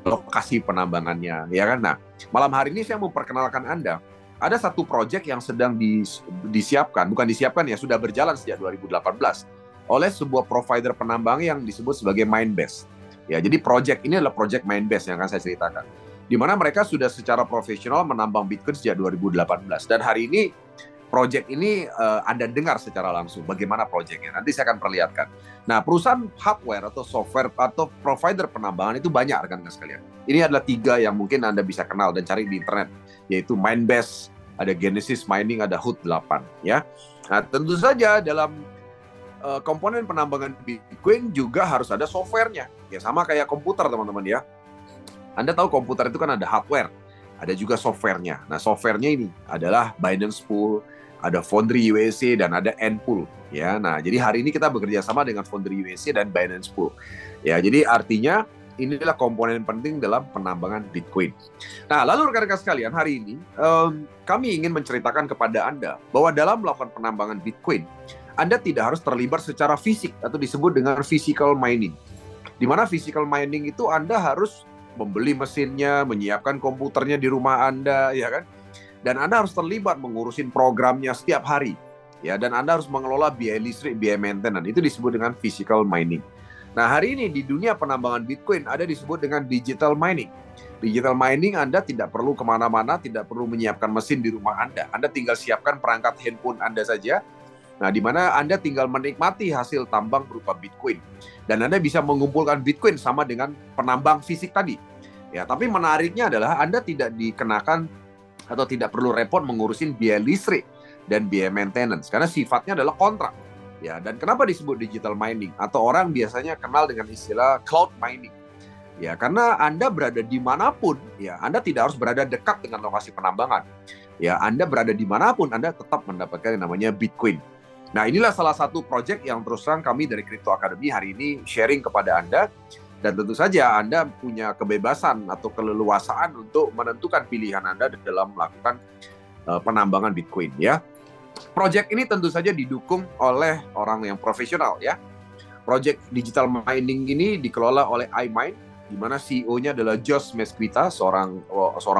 lokasi penambangannya, ya kan? Nah, malam hari ini saya mau perkenalkan Anda. Ada satu proyek yang sedang disiapkan, bukan disiapkan ya, sudah berjalan sejak 2018 oleh sebuah provider penambang yang disebut sebagai Minebase. Ya, jadi proyek ini adalah proyek Minebase yang akan saya ceritakan. Di mana mereka sudah secara profesional menambang Bitcoin sejak 2018 dan hari ini proyek ini Anda dengar secara langsung bagaimana proyeknya. Nanti saya akan perlihatkan. Nah, perusahaan hardware atau software atau provider penambangan itu banyak rekan-rekan sekalian. Ini adalah 3 yang mungkin Anda bisa kenal dan cari di internet, yaitu Minebase, ada Genesis Mining, ada HOOD 8 ya. Nah, tentu saja dalam komponen penambangan Bitcoin juga harus ada softwarenya. Ya sama kayak komputer teman-teman ya. Anda tahu komputer itu kan ada hardware, ada juga softwarenya. Nah softwarenya ini adalah Binance Pool, ada Foundry USA dan ada Npool. Ya, nah jadi hari ini kita bekerja sama dengan Foundry USA dan Binance Pool. Ya, jadi artinya inilah komponen penting dalam penambangan Bitcoin. Nah, lalu rekan-rekan sekalian, hari ini kami ingin menceritakan kepada Anda bahwa dalam melakukan penambangan Bitcoin, Anda tidak harus terlibat secara fisik atau disebut dengan physical mining. Di mana physical mining itu Anda harus membeli mesinnya, menyiapkan komputernya di rumah Anda, ya kan? Dan Anda harus terlibat mengurusin programnya setiap hari. Ya, dan Anda harus mengelola biaya listrik, biaya maintenance. Itu disebut dengan physical mining. Nah, hari ini di dunia penambangan Bitcoin ada disebut dengan digital mining. Digital mining Anda tidak perlu kemana-mana, tidak perlu menyiapkan mesin di rumah Anda. Anda tinggal siapkan perangkat handphone Anda saja. Nah, di mana Anda tinggal menikmati hasil tambang berupa Bitcoin. Dan Anda bisa mengumpulkan Bitcoin sama dengan penambang fisik tadi. Ya, tapi menariknya adalah Anda tidak dikenakan atau tidak perlu repot mengurusin biaya listrik dan biaya maintenance. Karena sifatnya adalah kontrak. Ya, dan kenapa disebut digital mining? Atau orang biasanya kenal dengan istilah cloud mining. Ya, karena Anda berada dimanapun, ya Anda tidak harus berada dekat dengan lokasi penambangan. Ya, Anda berada dimanapun, Anda tetap mendapatkan yang namanya Bitcoin. Nah, inilah salah satu proyek yang terus terang kami dari Crypto Academy hari ini sharing kepada Anda. Dan tentu saja Anda punya kebebasan atau keleluasaan untuk menentukan pilihan Anda dalam melakukan penambangan Bitcoin, ya. Project ini tentu saja didukung oleh orang yang profesional, ya. Project digital mining ini dikelola oleh iMine, di mana CEO-nya adalah Jos Mesquita, seorang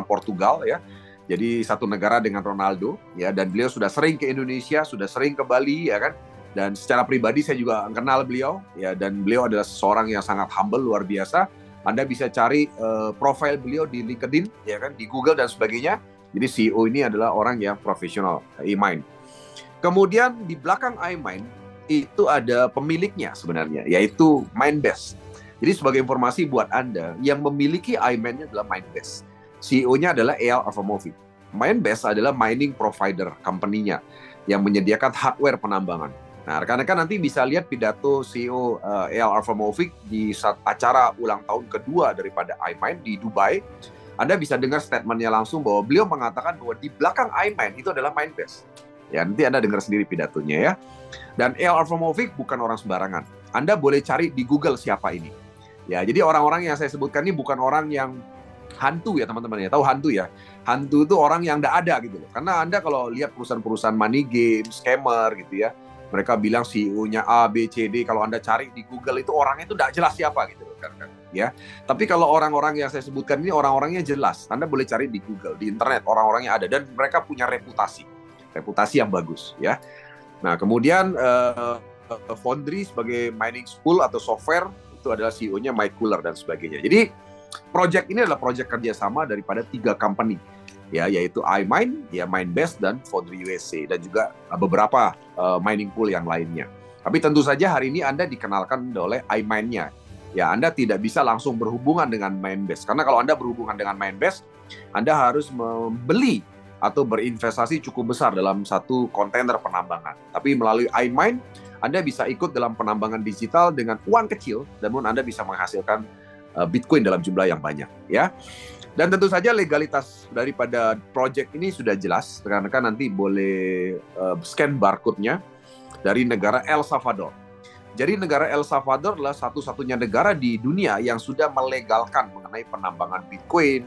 Portugal, ya. Jadi satu negara dengan Ronaldo, ya. Dan beliau sudah sering ke Indonesia, sudah sering ke Bali, ya kan. Dan secara pribadi saya juga kenal beliau, ya. Dan beliau adalah seseorang yang sangat humble, luar biasa. Anda bisa cari profil beliau di LinkedIn, ya kan, di Google dan sebagainya. Jadi CEO ini adalah orang yang profesional, iMine. Kemudian di belakang iMine itu ada pemiliknya sebenarnya, yaitu Mindbase. Jadi sebagai informasi buat Anda, yang memiliki iMine-nya adalah Mindbase. CEO-nya adalah Eyal Abramovich. Mindbase adalah mining provider company-nya yang menyediakan hardware penambangan. Nah, rekan-rekan nanti bisa lihat pidato CEO Eyal Abramovich di saat acara ulang tahun kedua daripada iMine di Dubai. Anda bisa dengar statement-nya langsung bahwa beliau mengatakan bahwa di belakang iMine itu adalah Mindbase. Ya, nanti Anda dengar sendiri pidatonya, ya. Dan Eyal Abramovich bukan orang sembarangan. Anda boleh cari di Google siapa ini. Ya, jadi orang-orang yang saya sebutkan ini bukan orang yang hantu ya teman-teman ya. Tahu hantu ya? Hantu itu orang yang tidak ada gitu loh. Karena Anda kalau lihat perusahaan-perusahaan money game, scammer gitu ya. Mereka bilang CEO-nya A, B, C, D. Kalau Anda cari di Google itu orangnya itu tidak jelas siapa gitu loh. Ya. Tapi kalau orang-orang yang saya sebutkan ini orang-orangnya jelas. Anda boleh cari di Google, di internet orang-orangnya ada dan mereka punya reputasi yang bagus, ya. Nah, kemudian Foundry sebagai mining spool atau software itu adalah CEO-nya Mike Kuller dan sebagainya. Jadi project ini adalah project kerjasama daripada 3 company, ya, yaitu iMine, ya, Mindbase dan Foundry USA dan juga beberapa mining pool yang lainnya. Tapi tentu saja hari ini Anda dikenalkan oleh iMine-nya. Ya, Anda tidak bisa langsung berhubungan dengan Mindbase karena kalau Anda berhubungan dengan Mindbase, Anda harus membeli atau berinvestasi cukup besar dalam satu kontainer penambangan. Tapi melalui iMine, Anda bisa ikut dalam penambangan digital dengan uang kecil, namun Anda bisa menghasilkan Bitcoin dalam jumlah yang banyak, ya. Dan tentu saja legalitas daripada project ini sudah jelas. Rekan-rekan nanti boleh scan barcode-nya dari negara El Salvador. Jadi negara El Salvador adalah satu-satunya negara di dunia yang sudah melegalkan mengenai penambangan Bitcoin,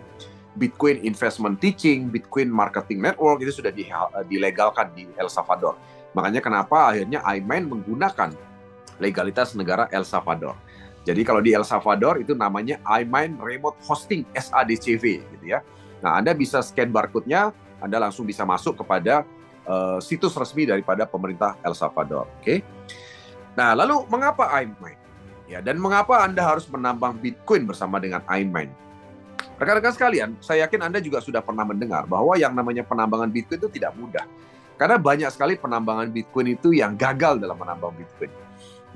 Bitcoin Investment Teaching, Bitcoin Marketing Network, itu sudah dilegalkan di El Salvador. Makanya kenapa akhirnya iMine menggunakan legalitas negara El Salvador. Jadi kalau di El Salvador itu namanya iMine Remote Hosting, SADCV gitu ya. Nah, Anda bisa scan barcode-nya, Anda langsung bisa masuk kepada situs resmi daripada pemerintah El Salvador. Oke. Nah, lalu mengapa iMine? Ya, dan mengapa Anda harus menambang Bitcoin bersama dengan iMine? Rekan-rekan sekalian, saya yakin Anda juga sudah pernah mendengar bahwa yang namanya penambangan Bitcoin itu tidak mudah. Karena banyak sekali penambangan Bitcoin itu yang gagal dalam menambang Bitcoin.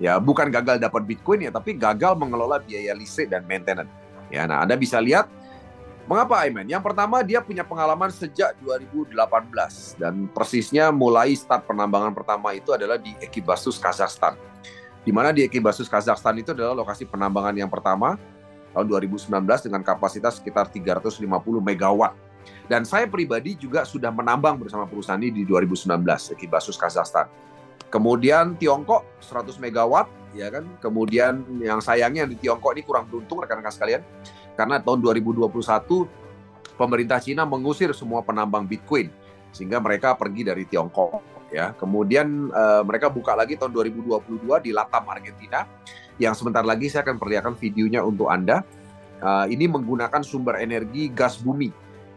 Ya, bukan gagal dapat Bitcoin ya, tapi gagal mengelola biaya listrik dan maintenance. Ya, nah Anda bisa lihat Mengapa Aiman? Yang pertama, dia punya pengalaman sejak 2018 dan persisnya mulai start penambangan pertama itu adalah di Ekibastus, Kazakhstan. Di mana di Ekibastus, Kazakhstan itu adalah lokasi penambangan yang pertama tahun 2019 dengan kapasitas sekitar 350 megawatt. Dan saya pribadi juga sudah menambang bersama perusahaan ini di 2019, Ekibastus, Kazakhstan. Kemudian Tiongkok 100 megawatt, ya kan. Kemudian yang sayangnya di Tiongkok ini kurang beruntung rekan-rekan sekalian, karena tahun 2021 pemerintah Cina mengusir semua penambang Bitcoin sehingga mereka pergi dari Tiongkok. Ya, kemudian mereka buka lagi tahun 2022 di Latam, Argentina, yang sebentar lagi saya akan perlihatkan videonya untuk Anda. Ini menggunakan sumber energi gas bumi,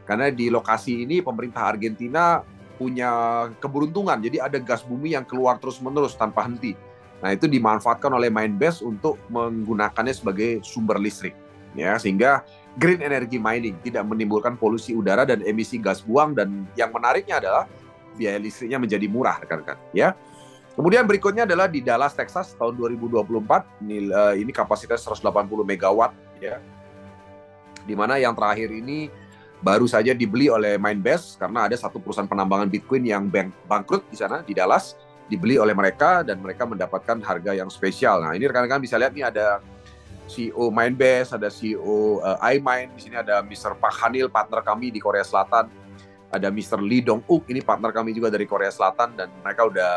karena di lokasi ini pemerintah Argentina punya keberuntungan, jadi ada gas bumi yang keluar terus-menerus tanpa henti. Nah, itu dimanfaatkan oleh Minebase untuk menggunakannya sebagai sumber listrik, ya, sehingga green energy mining tidak menimbulkan polusi udara dan emisi gas buang, dan yang menariknya adalah biaya listriknya menjadi murah, rekan-rekan, ya. Kemudian berikutnya adalah di Dallas, Texas tahun 2024, ini kapasitas 180 megawatt, ya. Di mana yang terakhir ini baru saja dibeli oleh Minebase karena ada satu perusahaan penambangan Bitcoin yang bangkrut di sana di Dallas, dibeli oleh mereka dan mereka mendapatkan harga yang spesial. Nah, ini rekan-rekan bisa lihat nih, ada CEO Minebase, ada CEO iMine, di sini ada Mr. Park Han-il, partner kami di Korea Selatan, ada Mr. Lee Dong-uk, ini partner kami juga dari Korea Selatan, dan mereka udah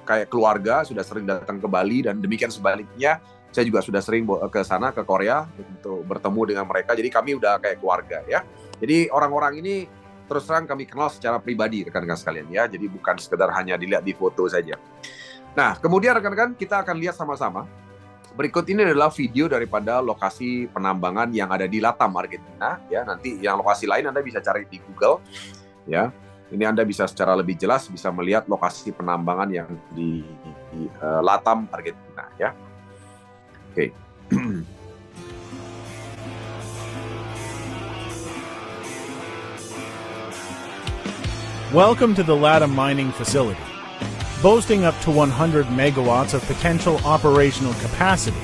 kayak keluarga, sudah sering datang ke Bali, dan demikian sebaliknya, saya juga sudah sering ke sana, ke Korea, untuk bertemu dengan mereka, jadi kami udah kayak keluarga, ya. Jadi orang-orang ini terus terang kami kenal secara pribadi, rekan-rekan sekalian, ya. Jadi bukan sekedar hanya dilihat di foto saja. Nah, kemudian rekan-rekan kita akan lihat sama-sama. Berikut ini adalah video daripada lokasi penambangan yang ada di Latam, Argentina, ya. Nanti yang lokasi lain Anda bisa cari di Google, ya. Ini Anda bisa secara lebih jelas bisa melihat lokasi penambangan yang di Latam, Argentina, ya. Oke. Welcome to the Latam mining facility. Boasting up to 100 megawatts of potential operational capacity,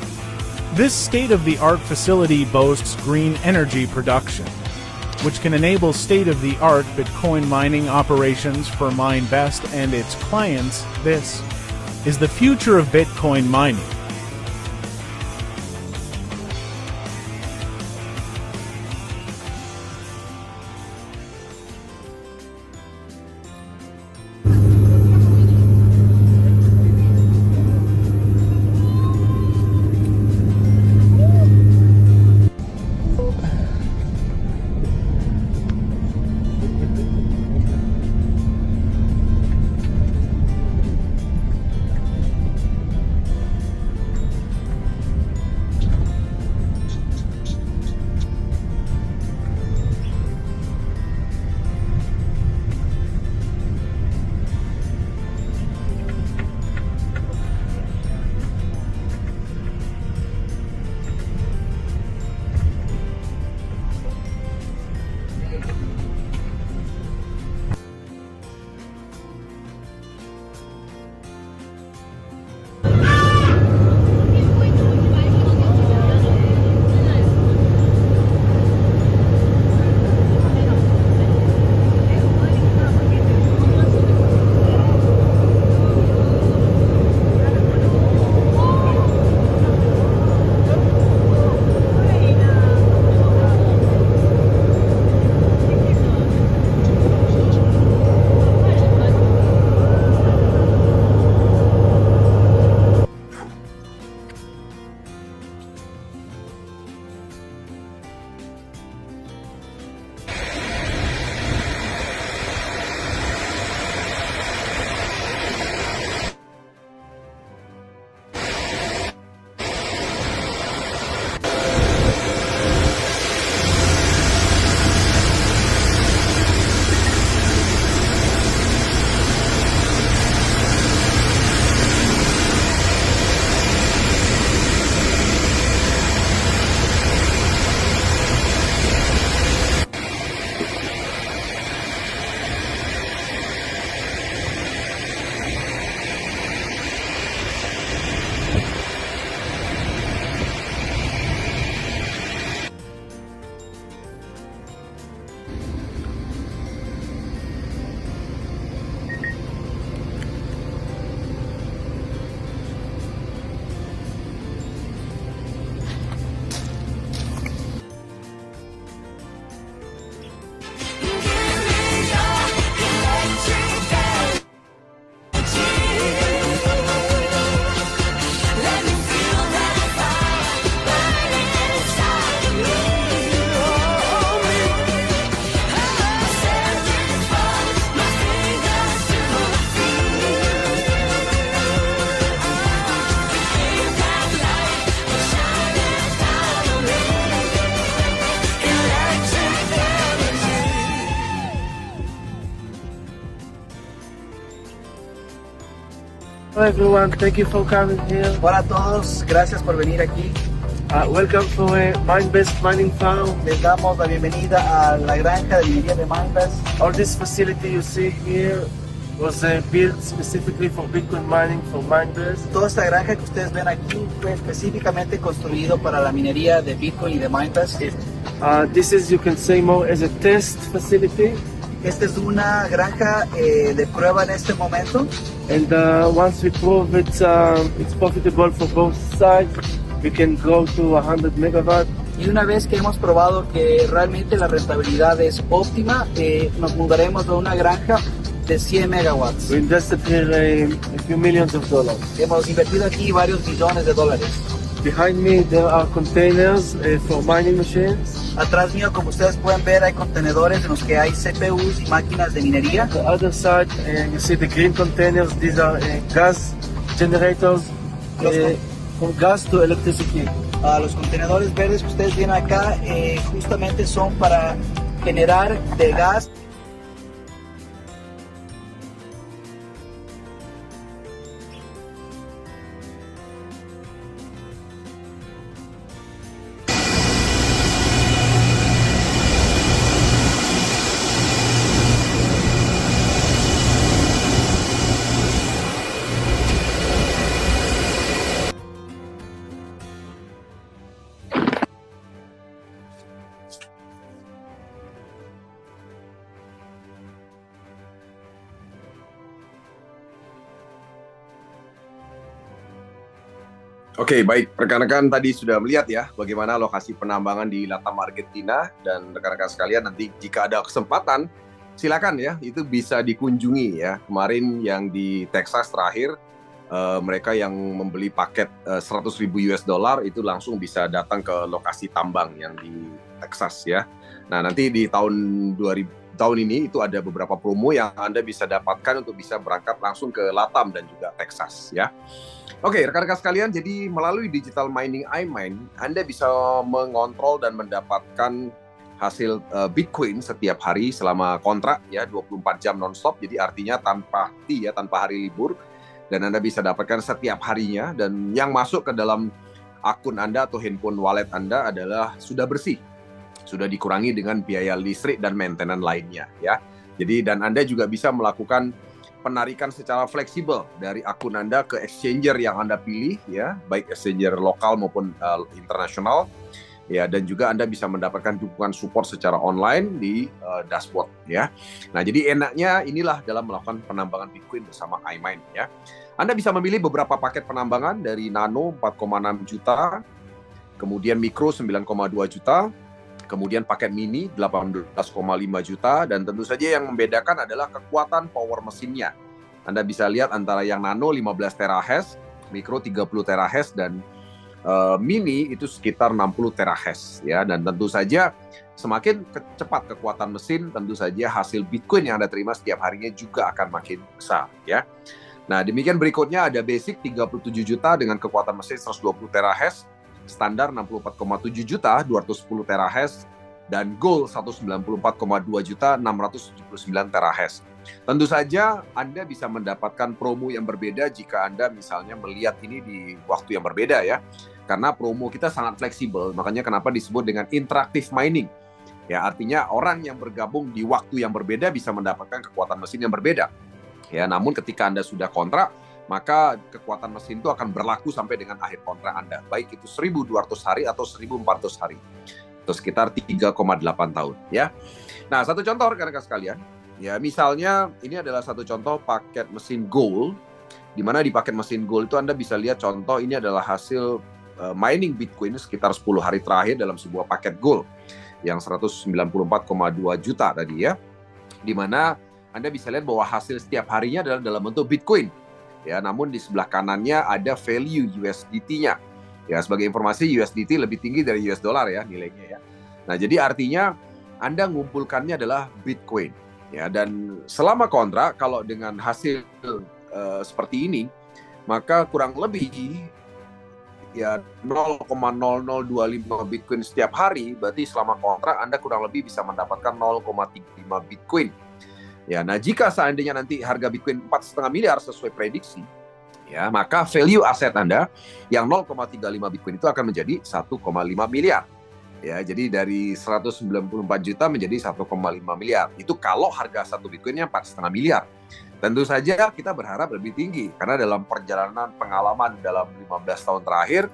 this state-of-the-art facility boasts green energy production, which can enable state-of-the-art Bitcoin mining operations for Minebase and its clients. This is the future of Bitcoin mining. Hello everyone, thank you for coming here. Hola a todos, gracias por venir aquí. Welcome to Mindbest Mining Farm. Les damos la bienvenida a la granja de minería de Mindbest. All this facility you see here was built specifically for Bitcoin mining for Mindbest. Toda esta granja que ustedes ven aquí fue específicamente construido para la minería de Bitcoin y de Mindbest. This is, you can say, more as a test facility. Esta es una granja de prueba en este momento. And once we prove it's profitable for both sides, we can go to 100 megawatts. Y una vez que hemos probado que realmente la rentabilidad es óptima, nos mudaremos a una granja de 100 megawatts. We invested here a few millions of dollars. Hemos invertido aquí varios millones de dólares. Behind me there are containers for mining machines. Atrás mío, como ustedes pueden ver, hay contenedores en los que hay CPUs y máquinas de minería. The other side, you see the green containers. These are gas generators from gas to electricity. Los contenedores verdes que ustedes ven acá justamente son para generar de gas. Oke, baik. Rekan-rekan tadi sudah melihat ya bagaimana lokasi penambangan di Latam Argentina, dan rekan-rekan sekalian nanti jika ada kesempatan silakan ya, itu bisa dikunjungi ya. Kemarin yang di Texas terakhir, mereka yang membeli paket 100.000 US dollar itu langsung bisa datang ke lokasi tambang yang di Texas ya. Nah, nanti di tahun ini itu ada beberapa promo yang Anda bisa dapatkan untuk bisa berangkat langsung ke Latam dan juga Texas ya. Oke, rekan-rekan sekalian, jadi melalui digital mining iMine, Anda bisa mengontrol dan mendapatkan hasil Bitcoin setiap hari selama kontrak ya, 24 jam nonstop. Jadi artinya tanpa henti ya, tanpa hari libur, dan Anda bisa dapatkan setiap harinya, dan yang masuk ke dalam akun Anda atau handphone wallet Anda adalah sudah bersih, sudah dikurangi dengan biaya listrik dan maintenance lainnya ya. Jadi dan Anda juga bisa melakukan penarikan secara fleksibel dari akun Anda ke exchanger yang Anda pilih ya, baik exchanger lokal maupun internasional ya, dan juga Anda bisa mendapatkan dukungan support secara online di dashboard ya. Nah, jadi enaknya inilah dalam melakukan penambangan Bitcoin bersama iMine ya. Anda bisa memilih beberapa paket penambangan dari nano 4,6 juta, kemudian mikro 9,2 juta, kemudian paket mini 18,5 juta, dan tentu saja yang membedakan adalah kekuatan power mesinnya. Anda bisa lihat antara yang nano 15 terahash, mikro 30 terahash, dan mini itu sekitar 60 terahash ya. Dan tentu saja semakin cepat kekuatan mesin, tentu saja hasil Bitcoin yang Anda terima setiap harinya juga akan makin besar ya. Nah, demikian berikutnya ada basic 37 juta dengan kekuatan mesin 120 terahash, standar 64,7 juta 210 terahash, dan gold 194,2 juta 679 terahash. Tentu saja Anda bisa mendapatkan promo yang berbeda jika Anda misalnya melihat ini di waktu yang berbeda ya. Karena promo kita sangat fleksibel, makanya kenapa disebut dengan interactive mining. Ya, artinya orang yang bergabung di waktu yang berbeda bisa mendapatkan kekuatan mesin yang berbeda. Ya, namun ketika Anda sudah kontrak, maka kekuatan mesin itu akan berlaku sampai dengan akhir kontrak Anda, baik itu 1.200 hari atau 1.400 hari, atau sekitar 3,8 tahun ya. Nah, satu contoh rekan-rekan sekalian, ya misalnya ini adalah satu contoh paket mesin gold, di mana di paket mesin gold itu Anda bisa lihat contoh ini adalah hasil mining Bitcoin sekitar 10 hari terakhir dalam sebuah paket gold yang 194,2 juta tadi ya, di mana Anda bisa lihat bahwa hasil setiap harinya adalah dalam bentuk Bitcoin. Ya, namun di sebelah kanannya ada value USDT-nya. Ya, sebagai informasi USDT lebih tinggi dari US dollar ya nilainya ya. Nah, jadi artinya Anda ngumpulkannya adalah Bitcoin. Ya, dan selama kontrak kalau dengan hasil seperti ini, maka kurang lebih ya 0,0025 Bitcoin setiap hari, berarti selama kontrak Anda kurang lebih bisa mendapatkan 0,35 Bitcoin. Ya, nah jika seandainya nanti harga Bitcoin 4,5 miliar sesuai prediksi, ya, maka value aset Anda yang 0,35 Bitcoin itu akan menjadi 1,5 miliar. Ya, jadi dari 194 juta menjadi 1,5 miliar. Itu kalau harga satu Bitcoinnya 4,5 miliar. Tentu saja kita berharap lebih tinggi, karena dalam perjalanan pengalaman dalam 15 tahun terakhir,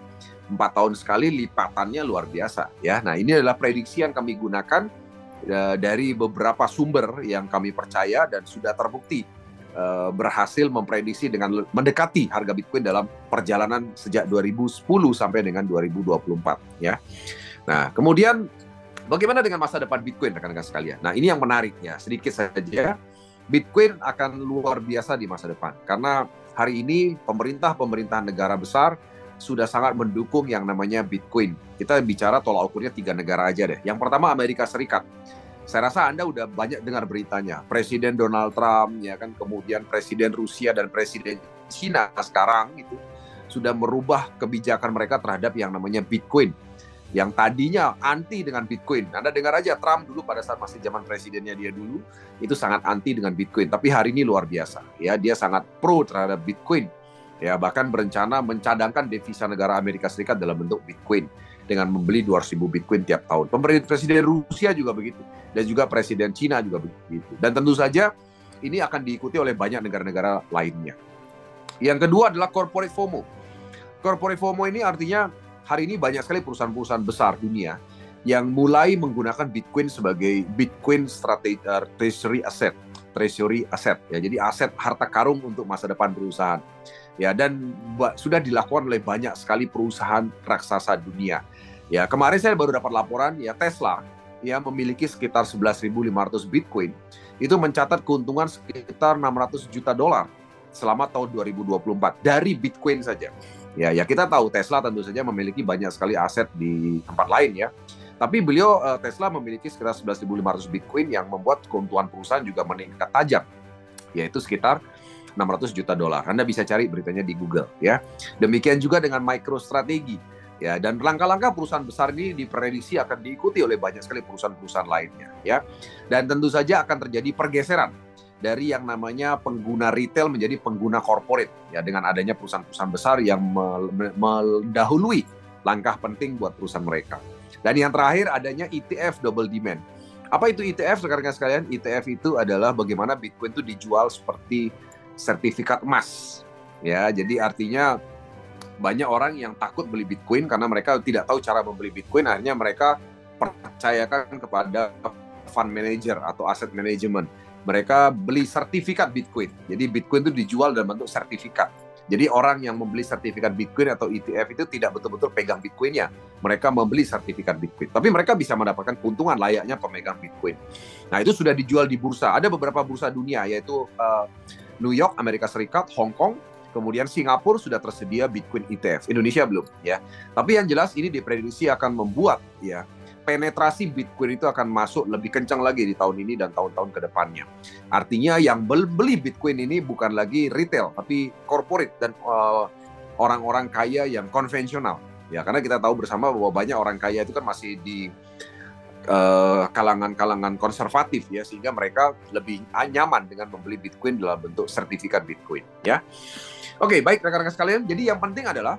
4 tahun sekali lipatannya luar biasa. Ya, nah ini adalah prediksi yang kami gunakan dari beberapa sumber yang kami percaya dan sudah terbukti berhasil memprediksi dengan mendekati harga Bitcoin dalam perjalanan sejak 2010 sampai dengan 2024. Ya. Nah, kemudian bagaimana dengan masa depan Bitcoin, rekan-rekan sekalian? Nah, ini yang menariknya. Sedikit saja, Bitcoin akan luar biasa di masa depan. Karena hari ini pemerintah negara besar sudah sangat mendukung yang namanya Bitcoin. Kita bicara tolak ukurnya 3 negara aja deh. Yang pertama Amerika Serikat. Saya rasa Anda udah banyak dengar beritanya. Presiden Donald Trump, ya kan, kemudian Presiden Rusia dan Presiden China sekarang itu sudah merubah kebijakan mereka terhadap yang namanya Bitcoin. Yang tadinya anti dengan Bitcoin. Anda dengar aja, Trump dulu pada saat masih zaman presidennya dia dulu, itu sangat anti dengan Bitcoin. Tapi hari ini luar biasa. Ya, dia sangat pro terhadap Bitcoin. Ya, bahkan berencana mencadangkan devisa negara Amerika Serikat dalam bentuk Bitcoin dengan membeli 200.000 Bitcoin tiap tahun. Presiden Rusia juga begitu. Dan juga Presiden China juga begitu. Dan tentu saja ini akan diikuti oleh banyak negara-negara lainnya. Yang kedua adalah corporate FOMO. Corporate FOMO ini artinya hari ini banyak sekali perusahaan-perusahaan besar dunia yang mulai menggunakan Bitcoin sebagai Bitcoin treasury asset. Ya, jadi aset harta karung untuk masa depan perusahaan. Ya, dan sudah dilakukan oleh banyak sekali perusahaan raksasa dunia. Ya, kemarin saya baru dapat laporan ya Tesla ya memiliki sekitar 11.500 Bitcoin. Itu mencatat keuntungan sekitar 600 juta dolar selama tahun 2024 dari Bitcoin saja. Ya, kita tahu Tesla tentu saja memiliki banyak sekali aset di tempat lain ya. Tapi beliau Tesla memiliki sekitar 11.500 Bitcoin yang membuat keuntungan perusahaan juga meningkat tajam, yaitu sekitar 600 juta dolar. Anda bisa cari beritanya di Google ya. Demikian juga dengan MicroStrategy ya, dan langkah-langkah perusahaan besar ini diprediksi akan diikuti oleh banyak sekali perusahaan-perusahaan lainnya ya. Dan tentu saja akan terjadi pergeseran dari yang namanya pengguna retail menjadi pengguna corporate ya, dengan adanya perusahaan-perusahaan besar yang mendahului langkah penting buat perusahaan mereka. Dan yang terakhir adanya ETF double demand. Apa itu ETF, rekan-rekan sekalian? ETF itu adalah bagaimana Bitcoin itu dijual seperti sertifikat emas ya. Jadi artinya banyak orang yang takut beli Bitcoin karena mereka tidak tahu cara membeli Bitcoin, akhirnya mereka percayakan kepada fund manager atau asset management. Mereka beli sertifikat Bitcoin. Jadi Bitcoin itu dijual dalam bentuk sertifikat. Jadi orang yang membeli sertifikat Bitcoin atau ETF itu tidak betul-betul pegang Bitcoinnya. Mereka membeli sertifikat Bitcoin. Tapi mereka bisa mendapatkan keuntungan layaknya pemegang Bitcoin. Nah, itu sudah dijual di bursa. Ada beberapa bursa dunia, yaitu New York, Amerika Serikat, Hong Kong, kemudian Singapura sudah tersedia Bitcoin ETF. Indonesia belum ya. Tapi yang jelas ini diprediksi akan membuat ya penetrasi Bitcoin itu akan masuk lebih kencang lagi di tahun ini dan tahun-tahun ke depannya. Artinya yang beli Bitcoin ini bukan lagi retail, tapi corporate dan orang-orang kaya yang konvensional. Ya, karena kita tahu bersama bahwa banyak orang kaya itu kan masih di kalangan-kalangan konservatif ya, sehingga mereka lebih nyaman dengan membeli Bitcoin dalam bentuk sertifikat Bitcoin. Ya, oke, baik rekan-rekan sekalian. Jadi yang penting adalah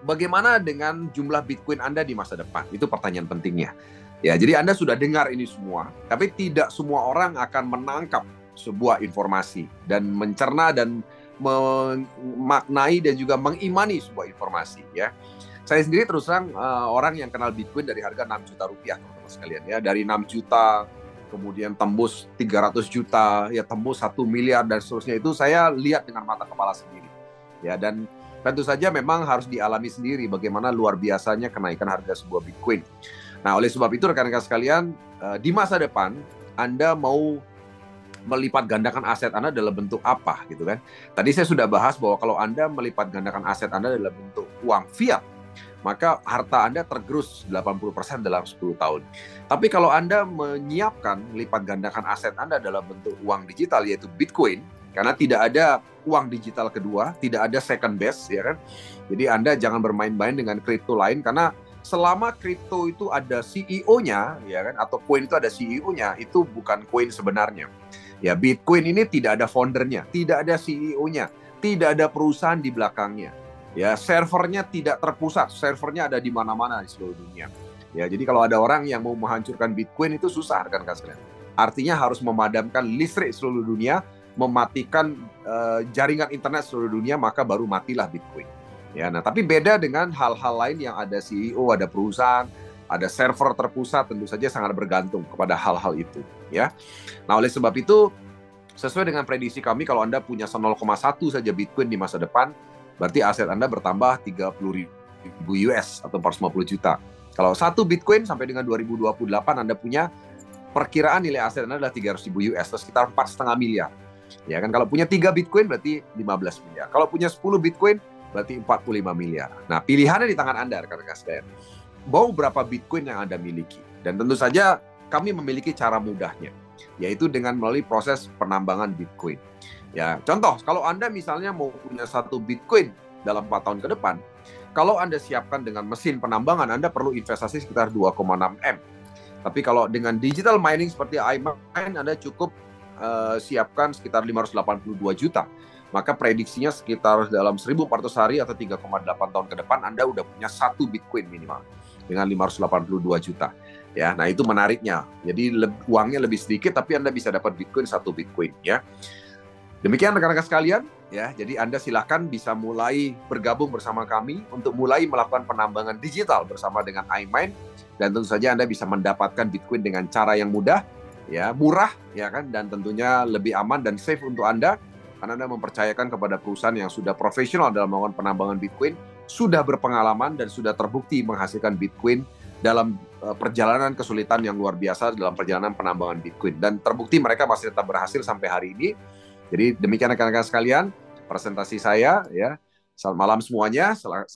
bagaimana dengan jumlah Bitcoin Anda di masa depan? Itu pertanyaan pentingnya. Ya, jadi Anda sudah dengar ini semua, tapi tidak semua orang akan menangkap sebuah informasi dan mencerna dan memaknai dan juga mengimani sebuah informasi. Ya, saya sendiri terus terang orang yang kenal Bitcoin dari harga 6 juta rupiah, teman-teman sekalian. Ya, dari 6 juta kemudian tembus 300 juta, ya tembus 1 miliar dan seterusnya, itu saya lihat dengan mata kepala sendiri. Ya, dan tentu saja memang harus dialami sendiri bagaimana luar biasanya kenaikan harga sebuah Bitcoin. Nah, oleh sebab itu rekan-rekan sekalian, di masa depan Anda mau melipat gandakan aset Anda dalam bentuk apa gitu kan. Tadi saya sudah bahas bahwa kalau Anda melipat gandakan aset Anda dalam bentuk uang fiat, maka harta Anda tergerus 80% dalam 10 tahun. Tapi kalau Anda menyiapkan melipat gandakan aset Anda dalam bentuk uang digital, yaitu Bitcoin, karena tidak ada uang digital kedua, tidak ada second best, ya kan? Jadi Anda jangan bermain-main dengan kripto lain, karena selama kripto itu ada CEO-nya, ya kan? Atau koin itu ada CEO-nya, itu bukan koin sebenarnya. Ya, Bitcoin ini tidak ada foundernya, tidak ada CEO-nya, tidak ada perusahaan di belakangnya. Ya, servernya tidak terpusat, servernya ada di mana-mana di seluruh dunia. Ya, jadi kalau ada orang yang mau menghancurkan Bitcoin itu susah kan kalian. Artinya harus memadamkan listrik seluruh dunia, mematikan jaringan internet seluruh dunia, maka baru matilah Bitcoin. Ya, nah tapi beda dengan hal-hal lain yang ada CEO, ada perusahaan, ada server terpusat, tentu saja sangat bergantung kepada hal-hal itu. Ya, nah oleh sebab itu sesuai dengan prediksi kami, kalau Anda punya 0,1 saja Bitcoin di masa depan, berarti aset Anda bertambah 30.000 US atau 450 juta. Kalau 1 Bitcoin sampai dengan 2028 Anda punya perkiraan nilai aset Anda adalah 300.000 US atau sekitar 4,5 miliar. Ya kan, kalau punya 3 Bitcoin berarti 15 miliar. Kalau punya 10 Bitcoin berarti 45 miliar. Nah, pilihannya di tangan Anda, rekan-rekan sekalian. Mau berapa Bitcoin yang Anda miliki? Dan tentu saja kami memiliki cara mudahnya, yaitu dengan melalui proses penambangan Bitcoin. Ya, contoh, kalau Anda misalnya mau punya 1 Bitcoin dalam 4 tahun ke depan, kalau Anda siapkan dengan mesin penambangan, Anda perlu investasi sekitar 2,6 M. Tapi kalau dengan digital mining seperti iMine, Anda cukup siapkan sekitar 582 juta. Maka prediksinya sekitar dalam 1.400 hari atau 3,8 tahun ke depan, Anda udah punya 1 Bitcoin minimal dengan 582 juta. Ya, nah itu menariknya. Jadi uangnya lebih sedikit, tapi Anda bisa dapat Bitcoin 1 Bitcoin. Ya, demikian rekan-rekan sekalian. Ya, jadi Anda silakan bisa mulai bergabung bersama kami untuk mulai melakukan penambangan digital bersama dengan iMine, dan tentu saja Anda bisa mendapatkan Bitcoin dengan cara yang mudah, ya, murah, ya kan, dan tentunya lebih aman dan safe untuk Anda, karena Anda mempercayakan kepada perusahaan yang sudah profesional dalam melakukan penambangan Bitcoin, sudah berpengalaman dan sudah terbukti menghasilkan Bitcoin dalam perjalanan kesulitan yang luar biasa dalam perjalanan penambangan Bitcoin, dan terbukti mereka masih tetap berhasil sampai hari ini. Jadi demikian rekan-rekan sekalian presentasi saya, ya. Selamat malam semuanya. Selanjutnya